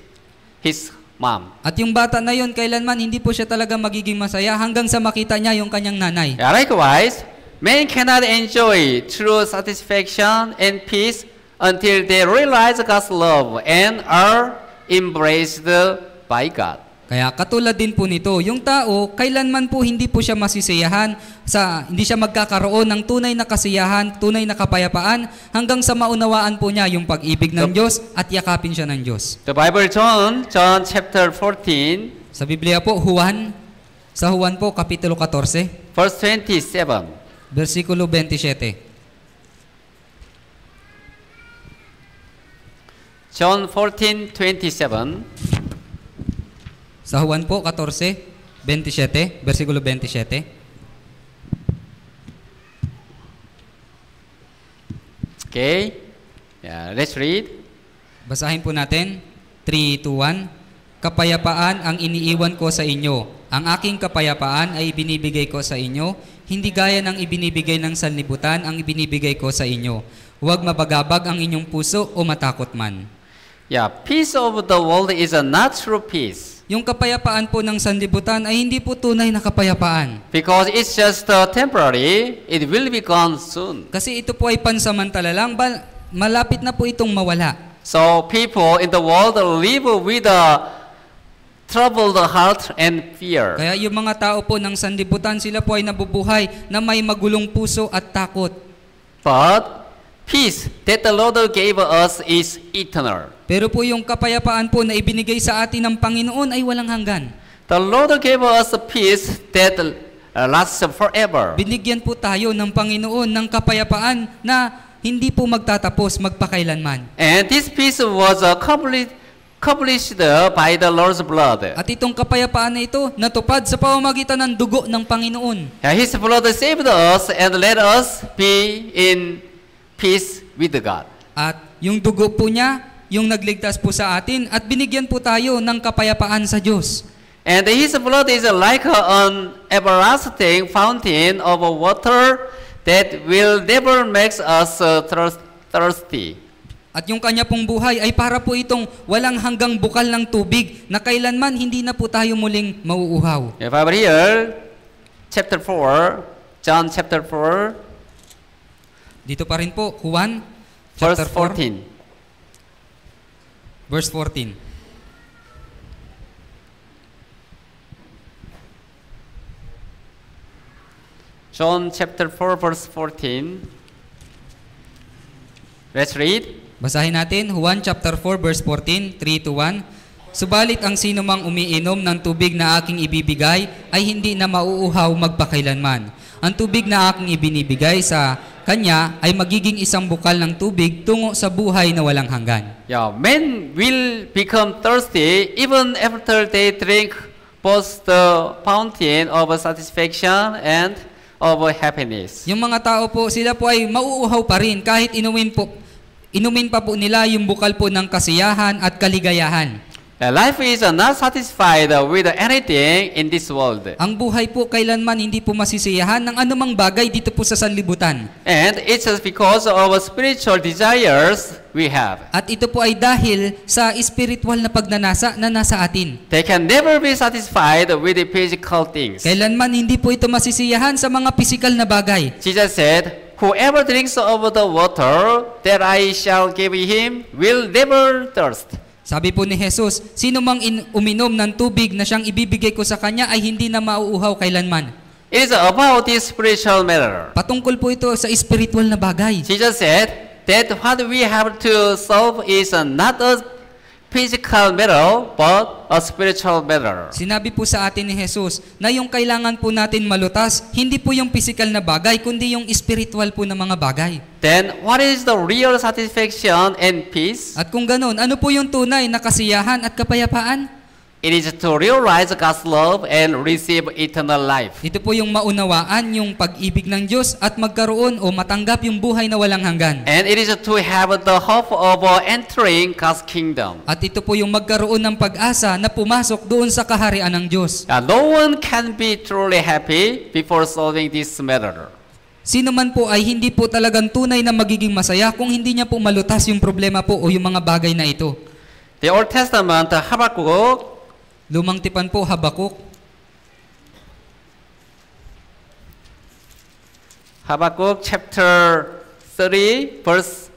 his mom. At yung bata na yun, kailanman hindi po siya talaga magiging masaya hanggang sa makita niya yung kanyang nanay. Likewise, men cannot enjoy true satisfaction and peace until they realize God's love and are embraced by God. Kaya katulad din po nito, yung tao, kailanman po hindi po siya masisiyahan, hindi siya magkakaroon ng tunay na kasiyahan, tunay na kapayapaan, hanggang sa maunawaan po niya yung pag-ibig ng Diyos at yakapin siya ng Diyos. The Bible, John chapter 14, sa Biblia po, sa Juan po, Kapitulo 14, verse 27. versikulo 27. John 14:27. Sa Juan po, 14, 27, versikulo 27. Okay. Let's read. Basahin po natin. 3, 2, 1. Kapayapaan ang iniiwan ko sa inyo. Ang aking kapayapaan ay ibinibigay ko sa inyo. Hindi gaya ng ibinibigay ng sanlibutan ang ibinibigay ko sa inyo. Huwag mabagabag ang inyong puso o matakot man. Peace of the world is a not true peace. Yung kapayapaan po ng sanlibutan ay hindi po tunay na kapayapaan. Because it's just temporary, it will be gone soon. Kasi ito po ay pansamantala lang, malapit na po itong mawala. So people in the world live with a troubled heart and fear. Kaya yung mga tao po ng sanlibutan, sila po ay nabubuhay na may magulong puso at takot. But peace that the Lord gave us is eternal. Pero po yung kapayapaan po na ibinigay sa atin ng Panginoon ay walang hanggan. The Lord gave us a peace that lasts forever. Binigyan po tayo ng Panginoon ng kapayapaan na hindi po magtatapos magpakailanman. And this peace was accomplished by the Lord's blood. At itong kapayapaan na ito natupad sa pamamagitan ng dugo ng Panginoon. His blood saved us and let us be in peace with God. At yung dugo po niya, yung nagligtas po sa atin at binigyan po tayo ng kapayapaan sa Diyos. And His blood is like an everlasting fountain of water that will never make us thirsty. At yung kanya pong buhay ay para po itong walang hanggang bukal ng tubig na kailanman hindi na po tayo muling mauuhaw. If I were here, chapter 4, John chapter 4, dito pa rin po, Juan, verse chapter 4, 14. verse 14. John chapter 4, verse 14. Let's read. Basahin natin, Juan chapter 4, verse 14, 3 to 1. Subalit ang sino mang umiinom ng tubig na aking ibibigay ay hindi na mauuhaw magpakailanman. Ang tubig na aking ibinibigay sa kanya ay magiging isang bukal ng tubig tungo sa buhay na walang hanggan. Men will become thirsty even after they drink both the fountain of satisfaction and of happiness. Yung mga tao po, sila po ay mauuhaw pa rin kahit inumin pa po nila yung bukal po ng kasiyahan at kaligayahan. Life is not satisfied with anything in this world. Ang buhay po kailanman hindi po masisiyahan ng anumang bagay dito po sa sanlibutan. And it's just because of spiritual desires we have. At ito po ay dahil sa spiritual na pagnanasa na nasa atin. They can never be satisfied with the physical things. Kailanman hindi po ito masisiyahan sa mga pisikal na bagay. Jesus said, "Whoever drinks of the water that I shall give him will never thirst." Sabi po ni Jesus, sino mang uminom ng tubig na siyang ibibigay ko sa kanya ay hindi na mauuhaw kailanman. It is about this spiritual matter. Patungkol po ito sa spiritual na bagay. Jesus said that what we have to solve is not a physical matter but a spiritual matter. Sinabi po sa atin ni Jesus na yung kailangan po natin malutas, hindi po yung physical na bagay, kundi yung spiritual po na mga bagay. Then, what is the real satisfaction and peace? At kung ganun, ano po yung tunay na kasiyahan at kapayapaan? It is to realize God's love and receive eternal life. Ito po yung maunawaan yung pag-ibig ng Diyos at magkaroon o matanggap yung buhay na walang hanggan. And it is to have the hope of entering God's kingdom. At ito po yung magkaroon ng pag-asa na pumasok doon sa kaharian ng Diyos. No one can be truly happy before solving this matter. Sino man po ay hindi po talagang tunay na magiging masaya kung hindi niya po malutas yung problema po o yung mga bagay na ito. The Old Testament, Habakkuk, Lumang Tipan po, Habakuk. Habakkuk chapter 3, verse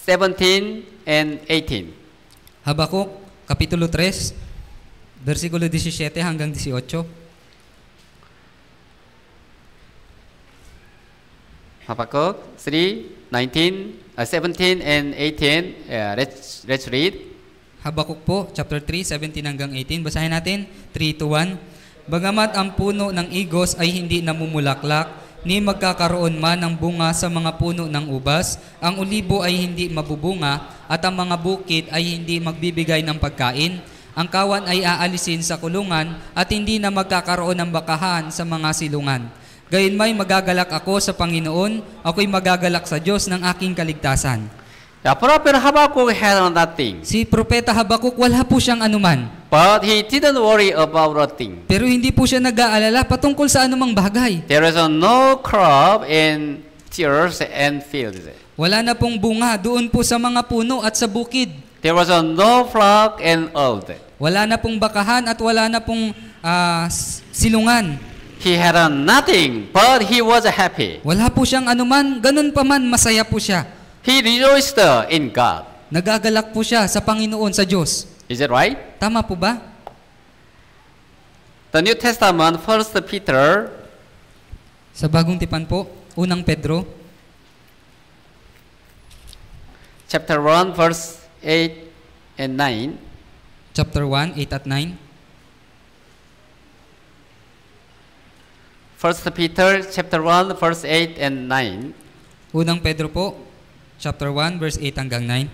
17 and 18. Habakuk, Kapitulo 3, versikulo 17 hanggang 18. Habakkuk 3, 17 and 18. Let's read. Habakuk po, chapter 3, 17 hanggang 18. Basahin natin, 3-1. Bagamat ang puno ng igos ay hindi namumulaklak, ni magkakaroon man ng bunga sa mga puno ng ubas, ang ulibo ay hindi mabubunga, at ang mga bukid ay hindi magbibigay ng pagkain, ang kawan ay aalisin sa kulungan, at hindi na magkakaroon ng bakahan sa mga silungan. Gayunmay magagalak ako sa Panginoon, ako'y magagalak sa Diyos ng aking kaligtasan. The prophet Habakkuk had nothing, Si Propeta Habakuk, wala po siyang anuman. but he didn't worry about a thing. Pero hindi po siya nag-aalala patungkol sa anumang bagay. There is no crop in fields and fields. Wala na pong bunga doon po sa mga puno at sa bukid. There was no flock and old. Wala na pong bakahan at wala na pong silungan. He had nothing, but he was happy. Wala po siyang anuman, ganun pa man masaya po siya. He rejoiced in God. Nagagalak po siya sa Panginoon, sa Diyos. Is it right? Tama po ba? The New Testament, 1 Peter, Sa Bagong Tipan po, Unang Pedro, chapter 1, verse 8 and 9. chapter 1, 8 at 9. 1 Peter, chapter 1, verse 8 and 9. Unang Pedro po, chapter 1, verse 8 hanggang 9.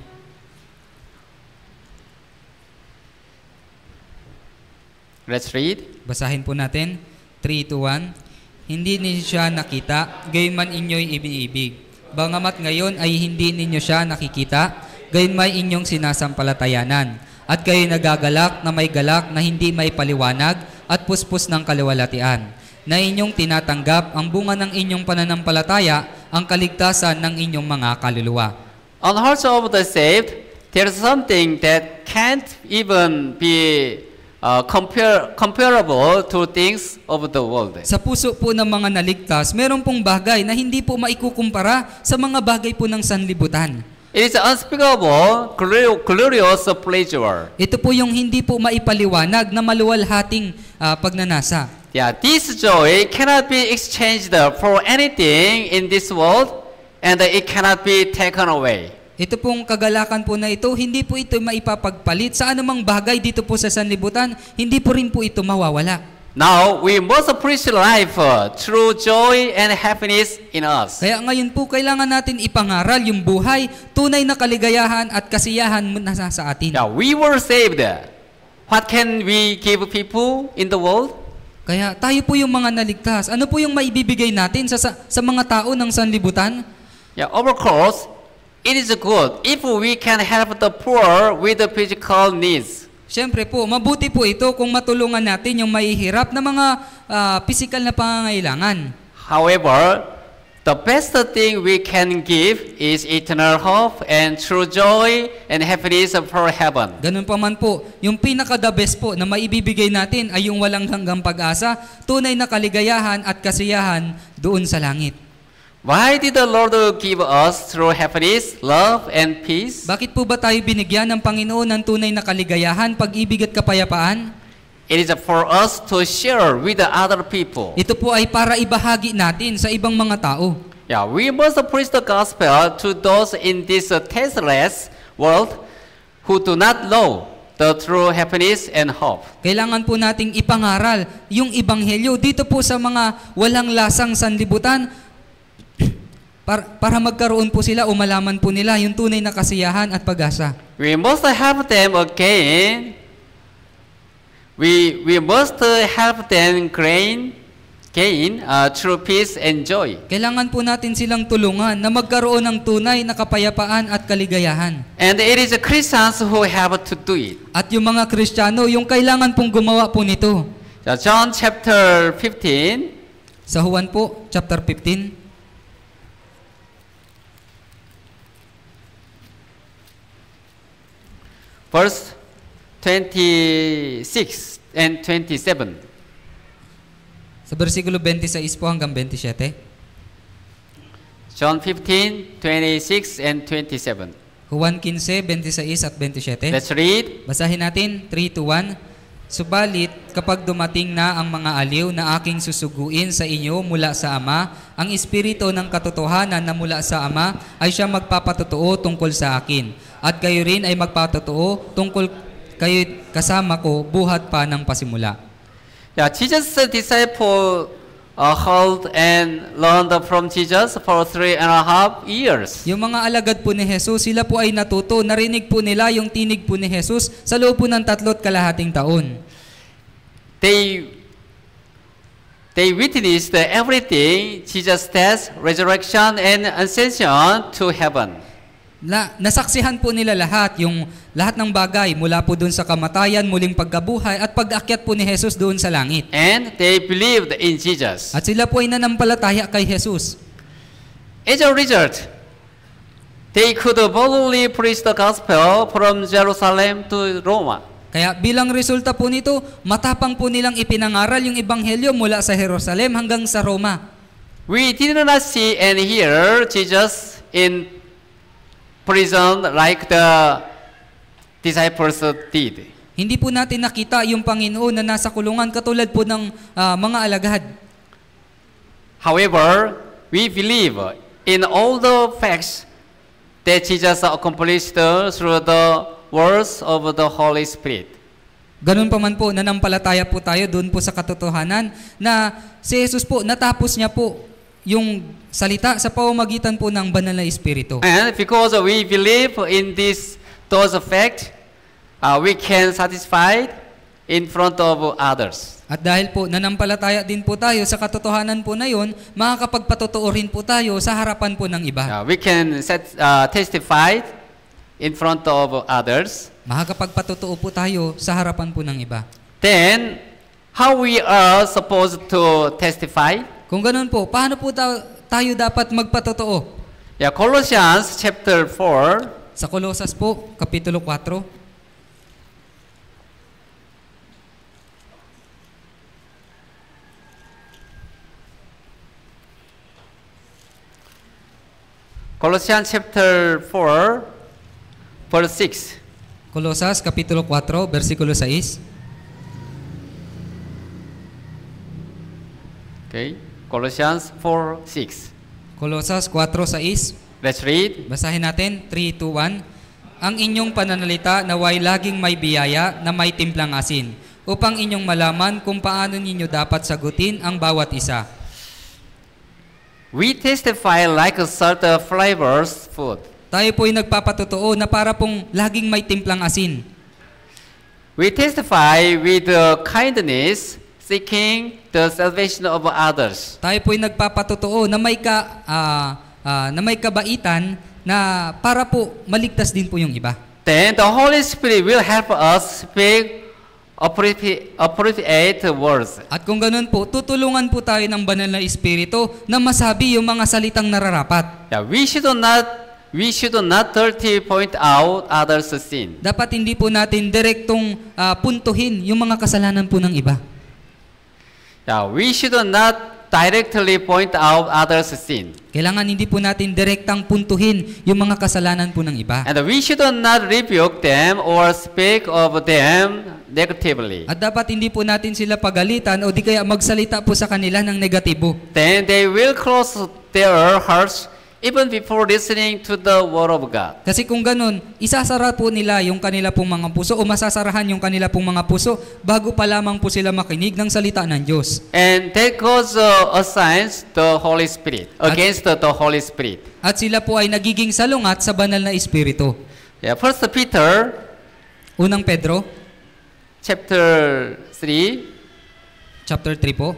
Let's read. Basahin po natin, 3-1. Hindi ninyo siya nakita, gayon man inyo'y iniibig. Bangamat ngayon ay hindi ninyo siya nakikita, gayon may inyong sinasampalatayanan. At kayo nagagalak na may galak na hindi may paliwanag at puspos ng kaliwalatian. Na inyong tinatanggap ang bunga ng inyong pananampalataya, ang kaligtasan ng inyong mga kaluluwa. On the hearts of the saved, there is something that can't even be comparable to things of the world. Sa puso po ng mga naligtas, meron pong bagay na hindi po maikukumpara sa mga bagay po ng sanlibutan. It is unspeakable, glorious pleasure. Ito po yung hindi po maipaliwanag na maluwalhating pagnanasa. Yeah, this joy cannot be exchanged for anything in this world, and it cannot be taken away. Ito pong kagalakan po na ito, hindi po ito maipapagpalit sa anumang bagay dito po sa sanlibutan, hindi po rin po ito mawawala. Now, we must appreciate life through joy and happiness in us. Kaya ngayon po, kailangan natin ipangaral yung buhay, tunay na kaligayahan at kasiyahan na sa atin. Yeah, we were saved what can we give people in the world? Kaya tayo po yung mga naligtas. Ano po yung maibibigay natin sa mga tao ng sanlibutan? Yeah, of course, it is good if we can help the poor with the physical needs. Siyempre po, mabuti po ito kung matulungan natin yung mahihirap na mga physical na pangangailangan. However, the best thing we can give is eternal hope and true joy and happiness for heaven. Ganun pa man po, yung pinaka-the best po na maibibigay natin ay yung walang hanggang pag-asa, tunay na kaligayahan at kasiyahan doon sa langit. Why did the Lord give us true happiness, love, and peace? Bakit po ba tayo binigyan ng Panginoon ng tunay na kaligayahan, pag-ibig at kapayapaan? It is for us to share with the other people. Ito po ay para ibahagi natin sa ibang mga tao. Yeah, we must preach the gospel to those in this tasteless world who do not know the true happiness and hope. Kailangan po nating ipangaral yung ebanghelyo dito po sa mga walang lasang sanlibutan para magkaroon po sila o malaman po nila yung tunay na kasiyahan at pag-asa. We must help them again. We must help them gain true peace and joy. Kailangan po natin silang tulungan na magkaroon ng tunay na kapayapaan at kaligayahan. And it is the Christians who have to do it. At yung mga Kristiyano, yung kailangan pong gumawa po nito. John chapter 15. Sa Juan po, chapter 15. Verse 26 and 27. Sa versikulo 26 po hanggang 27. John 15, 26 and 27. Juan 15, 26 at 27. Let's read. Basahin natin, 3-1. Subalit, kapag dumating na ang mga aliw na aking susuguin sa inyo mula sa Ama, ang Espiritu ng katotohanan na mula sa Ama ay siya magpapatotoo tungkol sa akin. At kayo rin ay magpatotoo tungkol kayo kasama ko buhat pa ng pasimula. Yeah, Jesus' disciple heard and learned from Jesus for 3.5 years. Yung mga alagad po ni Jesus, sila po ay natuto, narinig po nila yung tinig po ni Jesus sa loob po ng 3.5 taon. They witnessed everything, Jesus' death, resurrection, and ascension to heaven. Nasaksihan po nila lahat, yung lahat ng bagay mula po doon sa kamatayan, muling pagkabuhay at pag-akyat po ni Jesus doon sa langit. And they believed in Jesus. At sila po ay nanampalataya kay Jesus. As a result, they could boldly preach the gospel from Jerusalem to Rome. Kaya bilang resulta po nito, matapang po nilang ipinangaral yung ebanghelyo mula sa Jerusalem hanggang sa Roma. We did not see and hear Jesus in prison like the disciples did. Hindi po natin nakita yung Panginoon na nasa kulungan katulad po ng mga alagad. However, we believe in all the facts that Jesus accomplished through the words of the Holy Spirit. Ganun pa man po, nanampalataya po tayo doon po sa katotohanan na si Jesus po, natapos niya po yung salita sa pamamagitan po ng banal na Espiritu. And because we believe in those facts, we can satisfy in front of others. At dahil po nanampalataya din po tayo sa katotohanan po na yun, makakapagpatotoo rin po tayo sa harapan po ng iba. We can testify in front of others. Makakapagpatotoo po tayo sa harapan po ng iba. Then, how we are supposed to testify? Kung ganun po, paano po tayo dapat magpatotoo? Yeah, Colossians chapter 4. Sa Colosas po, Kapitulo 4. Colossians chapter 4, verse 6. Colosas, Kapitulo 4, versikulo 6. Okay, Colossians 4, 6. Colosas 4:6. Let's read. Basahin natin, 3-1. Ang inyong pananalita naway laging may biyaya na may timplang asin, upang inyong malaman kung paano ninyo dapat sagutin ang bawat isa. We testify like a salt flavors food. Tayo po'y nagpapatotoo na para pong laging may timplang asin. We testify with kindness, seeking the salvation of others. Tayo po'y nagpapatotoo na may kabaitan na para po maligtas din po yung iba. Then the Holy Spirit will help us speak appropriate words. At kung ganun po, tutulungan po tayo ng banal na Espiritu na masabi yung mga salitang nararapat. Yeah, we should not dirty point out others' sin. Dapat hindi po natin direktong puntuhin yung mga kasalanan po ng iba. Yeah, we should not directly point out others' sin. Kailangan hindi po natin direktang puntuhin yung mga kasalanan po ng iba. And we should not rebuke them or speak of them negatively. At dapat hindi po natin sila pagalitan o di kaya magsalita po sa kanila ng negatibo. Then they will close their hearts even before listening to the Word of God. Kasi kung ganun, isasara po nila yung kanila pong mga puso o masasarahan yung kanila pong mga puso bago pa lamang po sila makinig ng salita ng Diyos. And that goes against the Holy Spirit, the Holy Spirit. At sila po ay nagiging salungat sa banal na Espiritu. Yeah, 1 Peter Unang Pedro, chapter 3, chapter 3 po,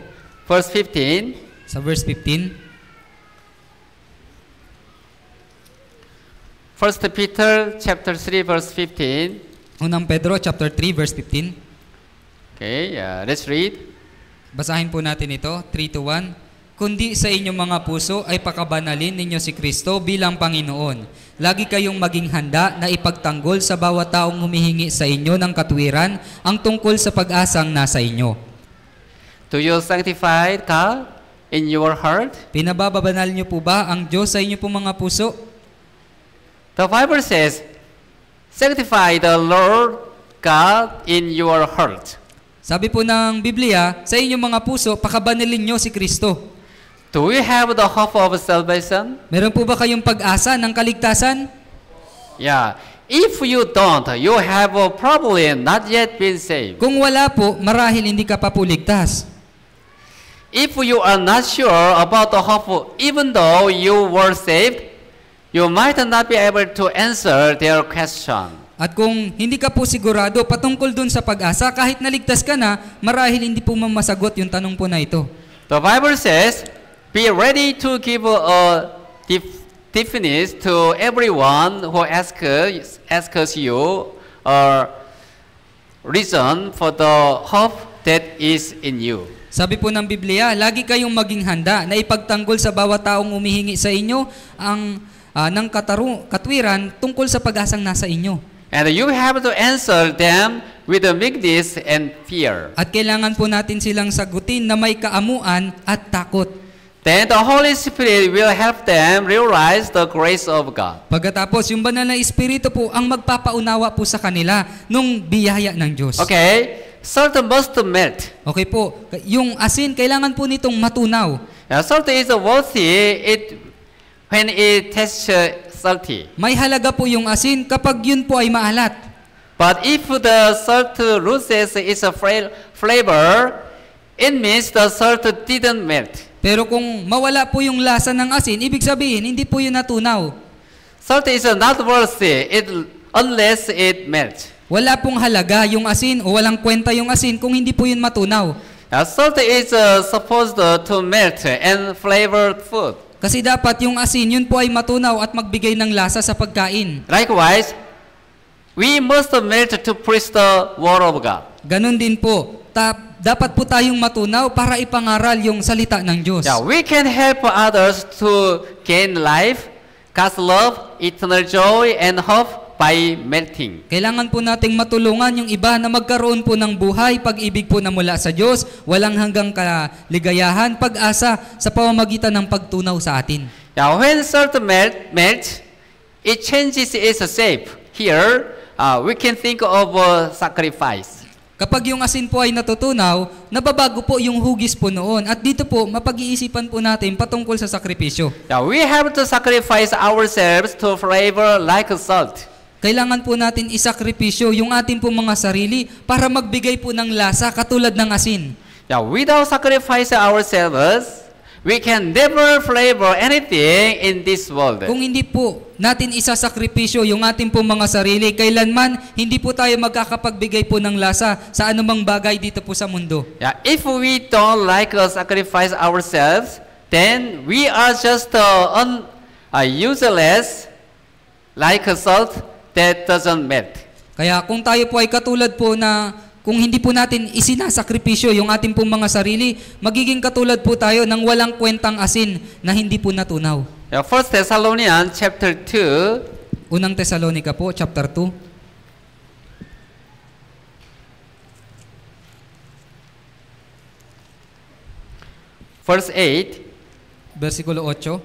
verse 15. sa verse 15. 1 Peter chapter 3 verse 15. Unang Pedro, chapter 3, verse 15. Okay, let's read. Basahin po natin ito, 3-1. Kundi sa inyong mga puso ay pakabanalin ninyo si Kristo bilang Panginoon. Lagi kayong maging handa na ipagtanggol sa bawat taong humihingi sa inyo ng katuwiran ang tungkol sa pag-asang nasa inyo. Do you sanctify God in your heart? Pinababanal niyo po ba ang Diyos sa inyo pong mga puso? The Bible says, sanctify the Lord God in your heart. Sabi po ng Biblia, sa inyong mga puso, pakabanalin niyo si Kristo. Do you have the hope of salvation? Meron po ba kayong pag-asa ng kaligtasan? Yeah. If you don't, you have probably not yet been saved. Kung wala po, marahil hindi ka pa po ligtas. If you are not sure about the hope, even though you were saved, you might not be able to answer their question. At kung hindi ka po sigurado patungkol dun sa pag-asa, kahit naligtas ka na, marahil hindi po mamasagot yung tanong po na ito. The Bible says, be ready to give a definition to everyone who asks you a reason for the hope that is in you. Sabi po ng Biblia, lagi kayong maging handa na ipagtanggol sa bawat taong umihingi sa inyo ang ng katwiran tungkol sa pag-asang nasa inyo. And you have to answer them with meekness and fear. At kailangan po natin silang sagutin na may kaamuan at takot. Then the Holy Spirit will help them realize the grace of God. Pagkatapos, yung banal na Espiritu po ang magpapaunawa po sa kanila nung biyaya ng Diyos. Okay, salt must melt. Okay po, yung asin, kailangan po nitong matunaw. Salt is worthy when it tastes salty. May halaga po yung asin kapag yun po ay maalat. But if the salt loses its flavor, it means the salt didn't melt. Pero kung mawala po yung lasa ng asin, ibig sabihin, hindi po yun natunaw. Salt is not worthy unless it melts. Wala pong halaga yung asin o walang kwenta yung asin kung hindi po yun matunaw. Salt is supposed to melt and flavor food. Kasi dapat yung asin, yun po ay matunaw at magbigay ng lasa sa pagkain. Likewise, we must melt to preach the Word of God. Ganon din po. Dapat po tayong matunaw para ipangaral yung salita ng Diyos. Yeah, we can help others to gain life, God's love, eternal joy, and hope by melting. Kailangan po nating matulungan yung iba na magkaroon po ng buhay, pag-ibig po na mula sa Diyos, walang hanggang kaligayahan, pag-asa sa pamamagitan ng pagtunaw sa atin. Now, when salt melts, it changes its shape. Here, we can think of sacrifice. Kapag yung asin po ay natutunaw, nababago po yung hugis po noon. At dito po, mapag-iisipan po natin patungkol sa sakripisyo. Now, we have to sacrifice ourselves to flavor like salt. Kailangan po natin isakripisyo yung ating po mga sarili para magbigay po ng lasa katulad ng asin. Now, without sacrificing ourselves, we can never flavor anything in this world. Kung hindi po natin isasakripisyo yung ating pong mga sarili, kailanman hindi po tayo magkakapagbigay po ng lasa sa anumang bagay dito po sa mundo. Yeah, if we don't like sacrifice ourselves, then we are just useless, like a salt that doesn't melt. Kaya kung tayo po ay katulad po na kung hindi po natin isinasakripisyo yung ating pong mga sarili, magiging katulad po tayo ng walang kwentang asin na hindi po natunaw. Yeah, 1 Thessalonians chapter 2, Unang Tesalonika po, chapter 2. verse 8. Versikulo 8.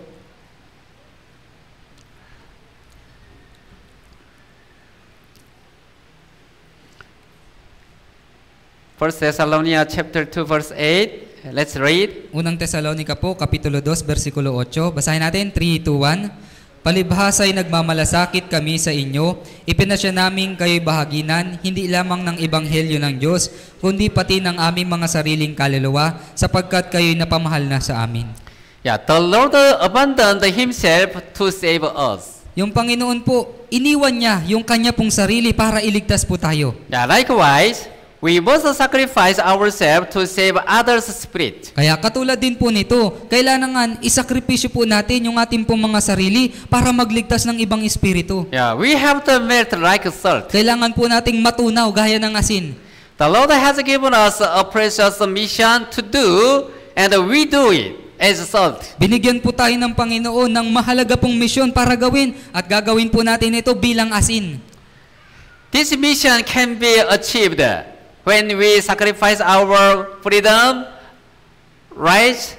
First Thessalonians chapter 2 verse 8. Let's read. Unang Tesalonika po, Kapitulo 2, versikulo 8. Basahin natin, 3, 2, 1. Palibhasa'y nagmamalasakit kami sa inyo, ipinasya namin kayo'y bahaginan, hindi lamang ng ebanghelyo ng Diyos, kundi pati ng aming mga sariling kaluluwa, sapagkat kayo'y napamahal na sa amin. Yeah, the Lord abandoned himself to save us. Yung Panginoon po, iniwan niya yung kanya pong sarili para iligtas po tayo. Yeah, likewise, we must sacrifice ourselves to save others' spirit. Kaya katulad din po nito, kailangan isakripisyo po natin yung ating pong mga sarili para magligtas ng ibang espiritu. Yeah, we have to melt like salt. Kailangan po nating matunaw gaya ng asin. The Lord has given us a precious mission to do, and we do it as salt. Binigyan po tayo ng Panginoon ng mahalaga pong misyon para gawin at gagawin po natin ito bilang asin. This mission can be achieved when we sacrifice our freedom, rights,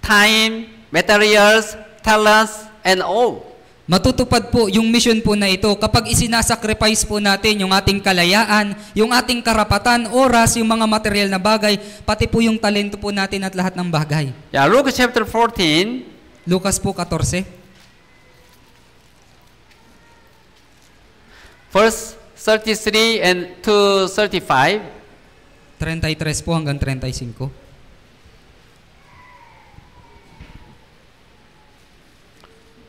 time, materials, talents, and all. Matutupad po yung mission po na ito kapag isinasacrifice po natin yung ating kalayaan, yung ating karapatan, oras, yung mga material na bagay, pati po yung talento po natin at lahat ng bagay. Yeah, Luke chapter 14, Lucas po 14, verse 33 and to 35. 33 po hanggang 35.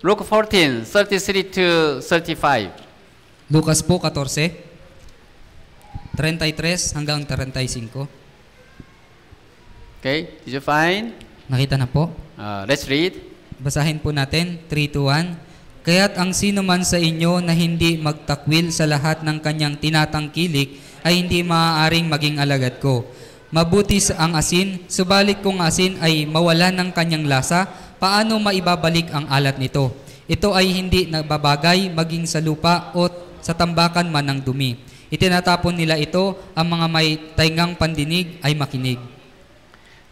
Luke 14, 33 to 35. Lucas po 14, 33 hanggang 35. Okay, did you find? Nakita na po? Let's read. Basahin po natin, 3 to 1. Kaya't ang sino man sa inyo na hindi magtakwil sa lahat ng kanyang tinatangkilik ay hindi maaaring maging alagad ko. Mabuti ang asin, subalit kung asin ay mawala ng kanyang lasa, paano maibabalik ang alat nito? Ito ay hindi nababagay maging sa lupa o sa tambakan man ng dumi. Itinatapon nila ito, ang mga may taingang pandinig ay makinig.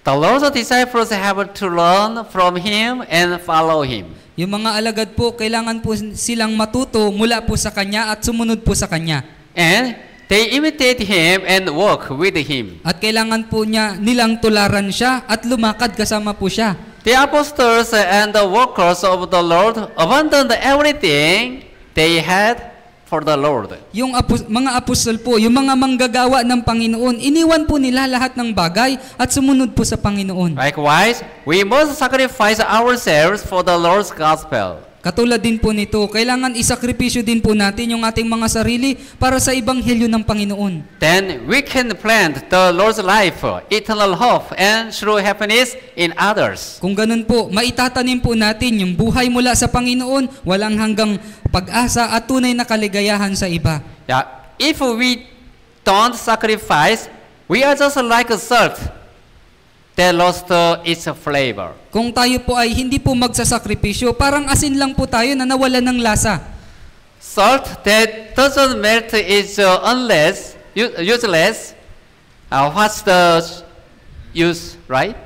The Lord's disciples have to learn from Him and follow Him. Yung mga alagad po, kailangan po silang matuto mula po sa Kanya at sumunod po sa Kanya. And they imitate Him and walk with Him. At kailangan po nilang tularan siya at lumakad kasama po siya. The apostles and the workers of the Lord abandoned everything they had for the Lord. Yung mga apostol po, yung mga manggagawa ng Panginoon, iniwan po nila lahat ng bagay at sumunod po sa Panginoon. Likewise, we must sacrifice ourselves for the Lord's gospel. Katulad din po nito, kailangan isakripisyo din po natin yung ating mga sarili para sa ebanghelyo ng Panginoon. Then we can plant the Lord's life, eternal hope, and true happiness in others. Kung ganun po, maitatanim po natin yung buhay mula sa Panginoon, walang hanggang pag-asa at tunay na kaligayahan sa iba. Yeah, if we don't sacrifice, we are just like a salt that lost its flavor. Kung tayo po ay hindi po magsasakripisyo, parang asin lang po tayo na nawalan ng lasa. Salt that doesn't melt is useless. What's the use, right?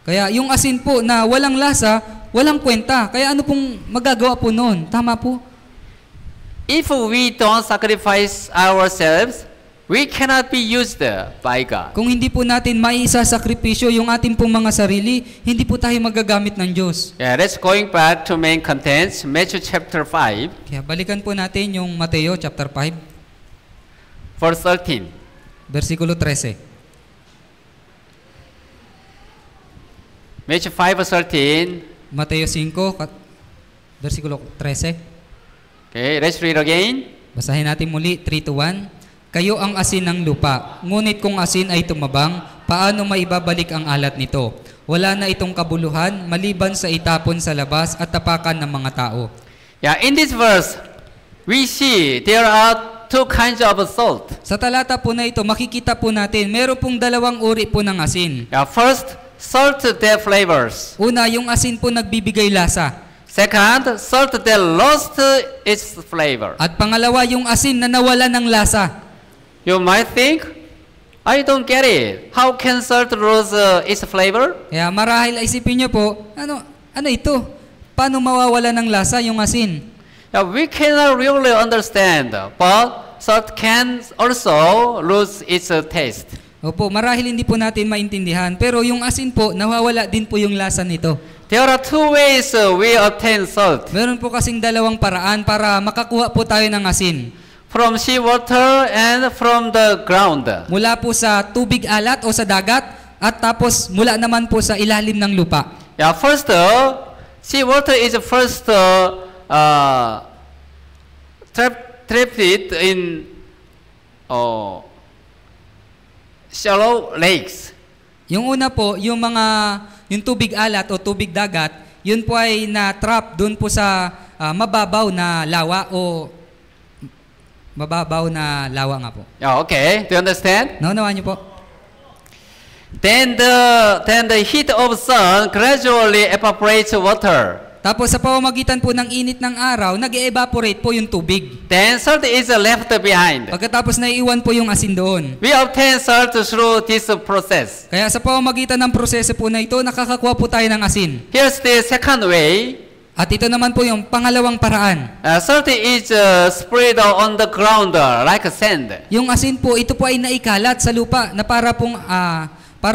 Kaya yung asin po na walang lasa, walang kwenta. Kaya ano pong magagawa po noon? Tama po? If we don't sacrifice ourselves, we cannot be used by God. Kung hindi po natin maisasakripisyo yung ating pong mga sarili, hindi po tayo magagamit ng Diyos. Yeah, let's going back to main contents, Matthew chapter 5, Kaya balikan po natin yung Mateo chapter 5, verse 13. versikulo 13. Matthew 5 verse 13. Mateo 5, versikulo 13. Okay, let's read again. Basahin natin muli, 3-1. Kayo ang asin ng lupa, ngunit kung asin ay tumabang, paano maibabalik ang alat nito? Wala na itong kabuluhan, maliban sa itapon sa labas at tapakan ng mga tao. Yeah, in this verse, we see there are two kinds of salt. Sa talata po na ito, makikita po natin, meron pong dalawang uri po ng asin. Yeah, first, salt that flavors. Una, yung asin po nagbibigay lasa. Second, salt that lost its flavor. At pangalawa, yung asin na nawala ng lasa. You might think, I don't get it. How can salt lose its flavor? Kaya marahil isipin nyo po, ano ito? Paano mawawala ng lasa yung asin? Yeah, we cannot really understand, but salt can also lose its taste. Opo, marahil hindi po natin maintindihan, pero yung asin po, nawawala din po yung lasa nito. There are two ways we obtain salt. Meron po kasing dalawang paraan para makakuha po tayo ng asin. From seawater and from the ground. Mula po sa tubig alat o sa dagat, at tapos mula naman po sa ilalim ng lupa. Yeah, first, seawater is first trapped in shallow lakes. Yung una po, yung tubig alat o tubig dagat, yun po ay na-trap doon po sa mababaw na lawa o mababaw na lawa nga po. Yeah, okay. Do you understand? Naunawaan niyo po? Then the heat of sun gradually evaporates water. Tapos sa pamamagitan po ng init ng araw, nag-evaporate po yung tubig. Then salt is left behind. Pagkatapos naiiwan po yung asin doon. We obtain salt through this process. Kaya sa pamamagitan ng proseso po na ito, nakakakuha po tayo ng asin. Here's the second way. At ito naman po yung pangalawang paraan. Salt is spread on the ground like sand. Yung asin po, ito po ay naikalat sa lupa na para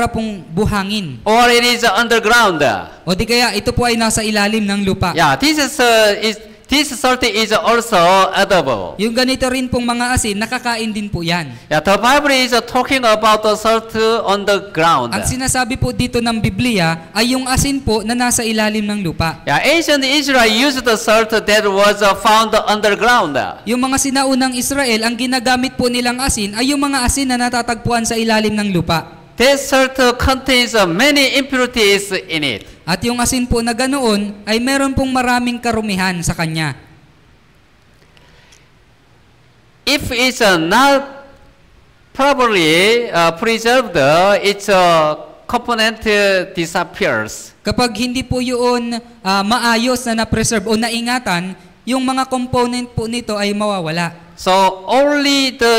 pong buhangin. Or it is underground. O di kaya ito po ay nasa ilalim ng lupa. Yeah, this salt is also edible. Yung ganito rin pong mga asin, nakakain din po yan. Yeah, the Bible is talking about the salt on the ground. Ang sinasabi po dito ng Biblia ay yung asin po na nasa ilalim ng lupa. Yeah, ancient Israel used the salt that was found underground. Yung mga sinaunang Israel, ang ginagamit po nilang asin ay yung mga asin na natatagpuan sa ilalim ng lupa. This salt contains many impurities in it. At yung asin po na ganoon ay meron pong maraming karumihan sa kanya. If it's not properly preserved, its component disappears. Kapag hindi po yun maayos na na-preserve o naingatan, yung mga component po nito ay mawawala. So only the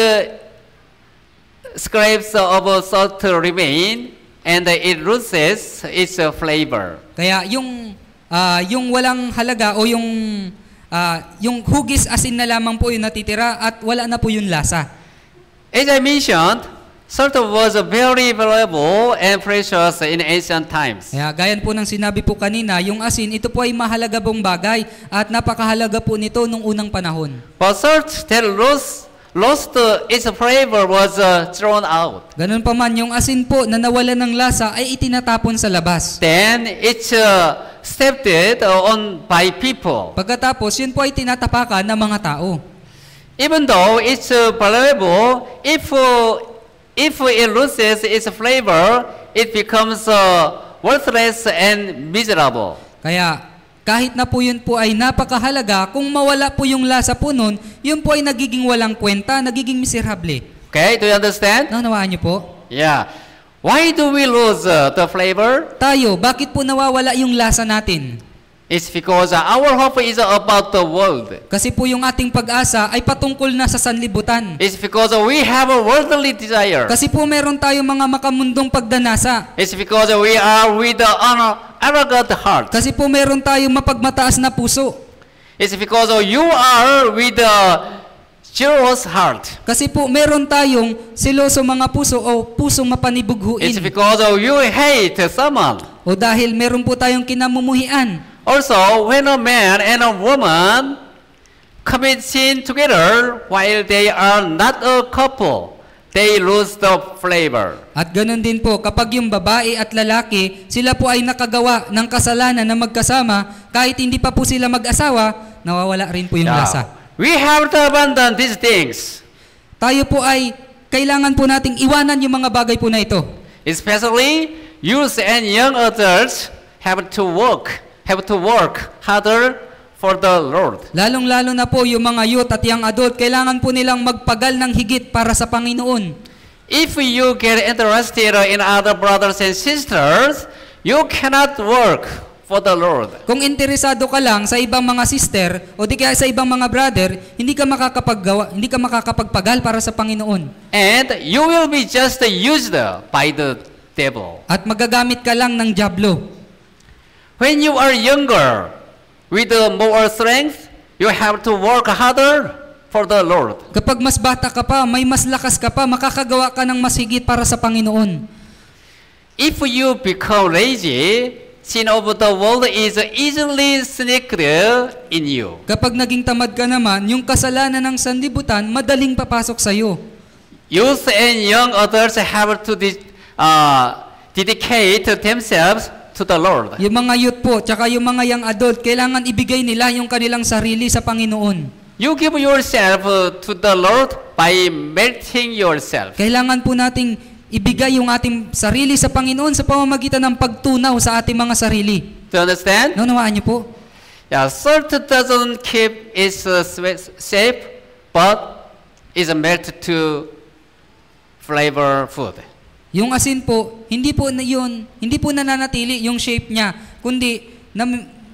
scraps of salt remain and it loses its flavor. Kaya yung walang halaga o yung hugis asin na lamang po yung natitira at wala na po yung lasa. As I mentioned, salt was very valuable and precious in ancient times. Kaya gaya po ng sinabi po kanina, yung asin, ito po ay mahalaga pong bagay at napakahalaga po nito nung unang panahon. But salt that lost its flavor was thrown out. Ganun pa man, yung asin po na nawala ng lasa ay itinatapon sa labas. Then it's stepped on by people. Pagkatapos, yun po ay tinatapakan ng mga tao. Even though it's valuable, if it loses its flavor, it becomes worthless and miserable. Kaya kahit na po yun po ay napakahalaga, kung mawala po yung lasa po nun, yun po ay nagiging walang kwenta, nagiging miserable. Okay, do you understand? Naunawaan niyo po? Yeah. Why do we lose the flavor? Tayo, bakit po nawawala yung lasa natin? It's because our hope is about the world. Kasi po yung ating pag-asa ay patungkol na sa sanlibutan. It's because we have a worldly desire. Kasi po meron tayong mga makamundong pagdanasa. It's because we are with the arrogant heart. Kasi po meron tayong mapagmataas na puso. It's because you are with the jealous heart. Kasi po meron tayong seloso mga puso o pusong mapanibughuin. It's because you hate someone. O dahil meron po tayong kinamumuhian. Also, when a man and a woman commit sin together while they are not a couple, they lose the flavor. At ganun din po, kapag yung babae at lalaki, sila po ay nakagawa ng kasalanan na magkasama, kahit hindi pa po sila mag-asawa, nawawala rin po yung lasa. We have to abandon these things. Tayo po ay kailangan po nating iwanan yung mga bagay po na ito. Especially youth and young adults have to work harder for the Lord. Lalong-lalo na po yung mga youth at young adult, kailangan po nilang magpagal ng higit para sa Panginoon. If you get interested in other brothers and sisters, you cannot work for the Lord. Kung interesado ka lang sa ibang mga sister o di kaya sa ibang mga brother, hindi ka makakapagpagal para sa Panginoon. And you will be just used by the devil. At magagamit ka lang ng dyablo. When you are younger, with more strength, you have to work harder for the Lord. Kapag mas bata ka pa, may mas lakas ka pa, makakagawa ka ng mas higit para sa Panginoon. If you become lazy, sin of the world is easily sneaked in you. Kapag naging tamad ka naman, yung kasalanan ng sanlibutan, madaling papasok sa iyo. Youth and young adults have to dedicate themselves to the Lord. Yung mga youth po, tsaka yung mga young adult, kailangan ibigay nila yung kanilang sarili sa Panginoon. You give yourself to the Lord by melting yourself. Kailangan po nating ibigay yung ating sarili sa Panginoon sa pamamagitan ng pagtunaw sa ating mga sarili. Do you understand? Naunawaan niyo po? Yeah, salt doesn't keep its shape, but is melted to flavor food. Yung asin po, hindi po nananatili yung shape niya, kundi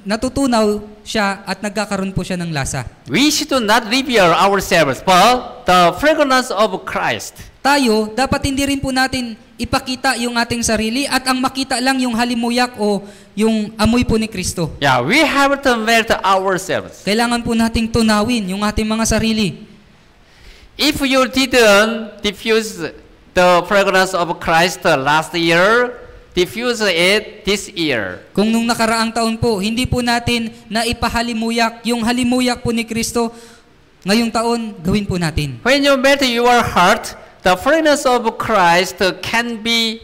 natutunaw siya at nagkakaroon po siya ng lasa. We should not reveal ourselves, but the fragrance of Christ. Tayo, dapat hindi rin po natin ipakita yung ating sarili at ang makita lang yung halimuyak o yung amoy po ni Kristo. Yeah, we have to melt ourselves. Kailangan po nating tunawin yung ating mga sarili. If you didn't diffuse the fragrance of Christ last year, diffuse it this year. Kung nung nakaraang taon po, hindi po natin na ipahalimuyak yung halimuyak po ni Kristo, ngayong taon, gawin po natin. When you melt your heart, the fragrance of Christ can be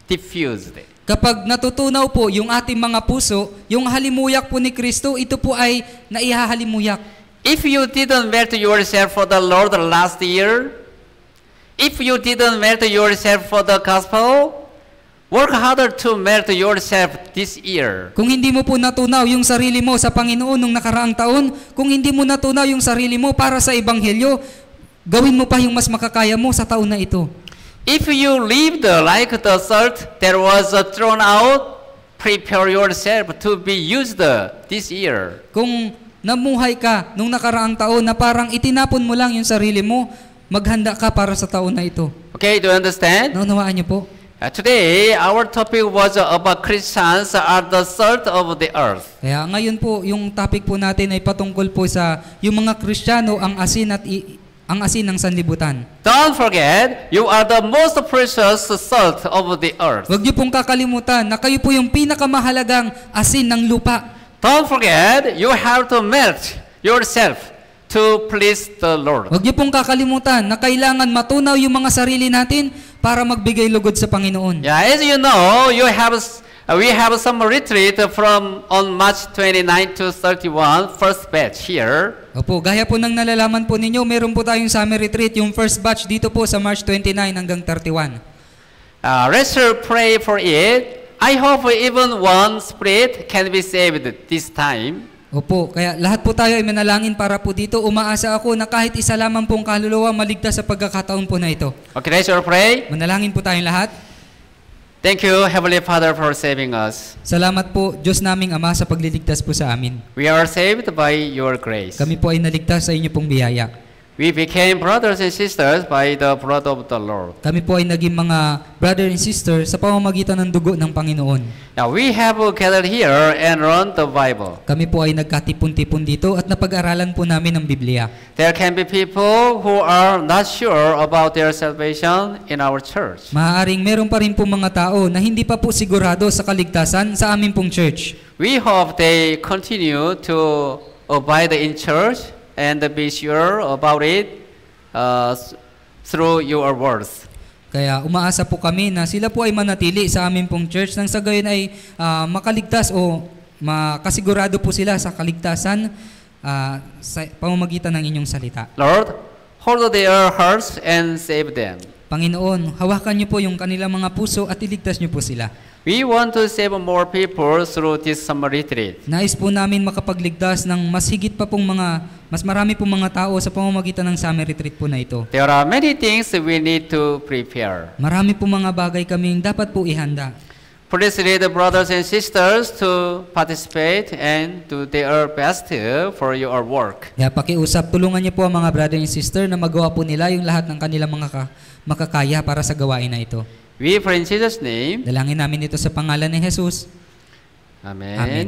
diffused. Kapag natutunaw po yung ating mga puso, yung halimuyak po ni Kristo, ito po ay naihahalimuyak. If you didn't melt yourself for the Lord last year, if you didn't melt yourself for the gospel, work harder to melt yourself this year. Kung hindi mo po natunaw yung sarili mo sa Panginoon nung nakaraang taon, kung hindi mo natunaw yung sarili mo para sa Ebanghelyo, gawin mo pa yung mas makakaya mo sa taon na ito. If you lived like the salt that was thrown out, prepare yourself to be used this year. Kung namuhay ka nung nakaraang taon na parang itinapon mo lang yung sarili mo, maghanda ka para sa taon na ito. Okay, do you understand? Naunawaan niyo po? Today, our topic was about Christians are the salt of the earth. Kaya ngayon po, yung topic po natin ay patungkol po sa yung mga Kristiyano ang asin ang asin ng sanlibutan. Don't forget, you are the most precious salt of the earth. Huwag niyo pong kakalimutan na kayo po yung pinakamahalagang asin ng lupa. Don't forget, you have to melt yourself to please the Lord. Huwag niyo pong kakalimutan na kailangan matunaw yung mga sarili natin para magbigay lugod sa Panginoon. Yeah, as you know, we have some retreat from on March 29 to 31, first batch here. Opo, gaya po ng nalalaman po ninyo, meron po tayong summer retreat, yung first batch dito po sa March 29 hanggang 31. Let's pray for it. I hope even one spirit can be saved this time. Opo, kaya lahat po tayo ay manalangin para po dito. Umaasa ako na kahit isa lamang pong kaluluwa maligtas sa pagkakataon po na ito. Okay, let's pray. Manalangin po tayong lahat. Thank you, Heavenly Father, for saving us. Salamat po, Diyos naming Ama, sa pagliligtas po sa amin. We are saved by your grace. Kami po ay naligtas sa inyo pong biyaya. We became brothers and sisters by the blood of the Lord. Kami po ay naging mga brother and sister sa pamamagitan ng dugo ng Panginoon. Now we have gathered here and learned the Bible. Kami po ay nagkatipon-tipon dito at napag-aralan po namin ang Biblia. There can be people who are not sure about their salvation in our church. Maaaring meron pa rin po mga tao na hindi pa po sigurado sa kaligtasan sa aming pong church. We hope they continue to abide in church and be sure about it through your words. Kaya umaasa po kami na sila po ay manatili sa aming pong church nang sa gayon ay makaligtas o makasigurado po sila sa kaligtasan sa pamamagitan ng inyong salita. Lord, hold their hearts and save them. Panginoon, hawakan niyo po yung kanilang mga puso at iligtas niyo po sila. We want to save more people through this summer retreat. Nais po namin makapagligtas ng mas marami pong mga tao sa pamamagitan ng summer retreat po na ito. There are many things we need to prepare. Marami po mga bagay kaming dapat po ihanda. Please lead the brothers and sisters to participate and do their best for your work. Kaya pakiusap, tulungan niyo po ang mga brother and sister na magawa po nila yung lahat ng kanilang mga makakaya para sa gawain na ito. We pray in Jesus' name. Dalangin namin ito sa pangalan ni Jesus. Amen. Amen.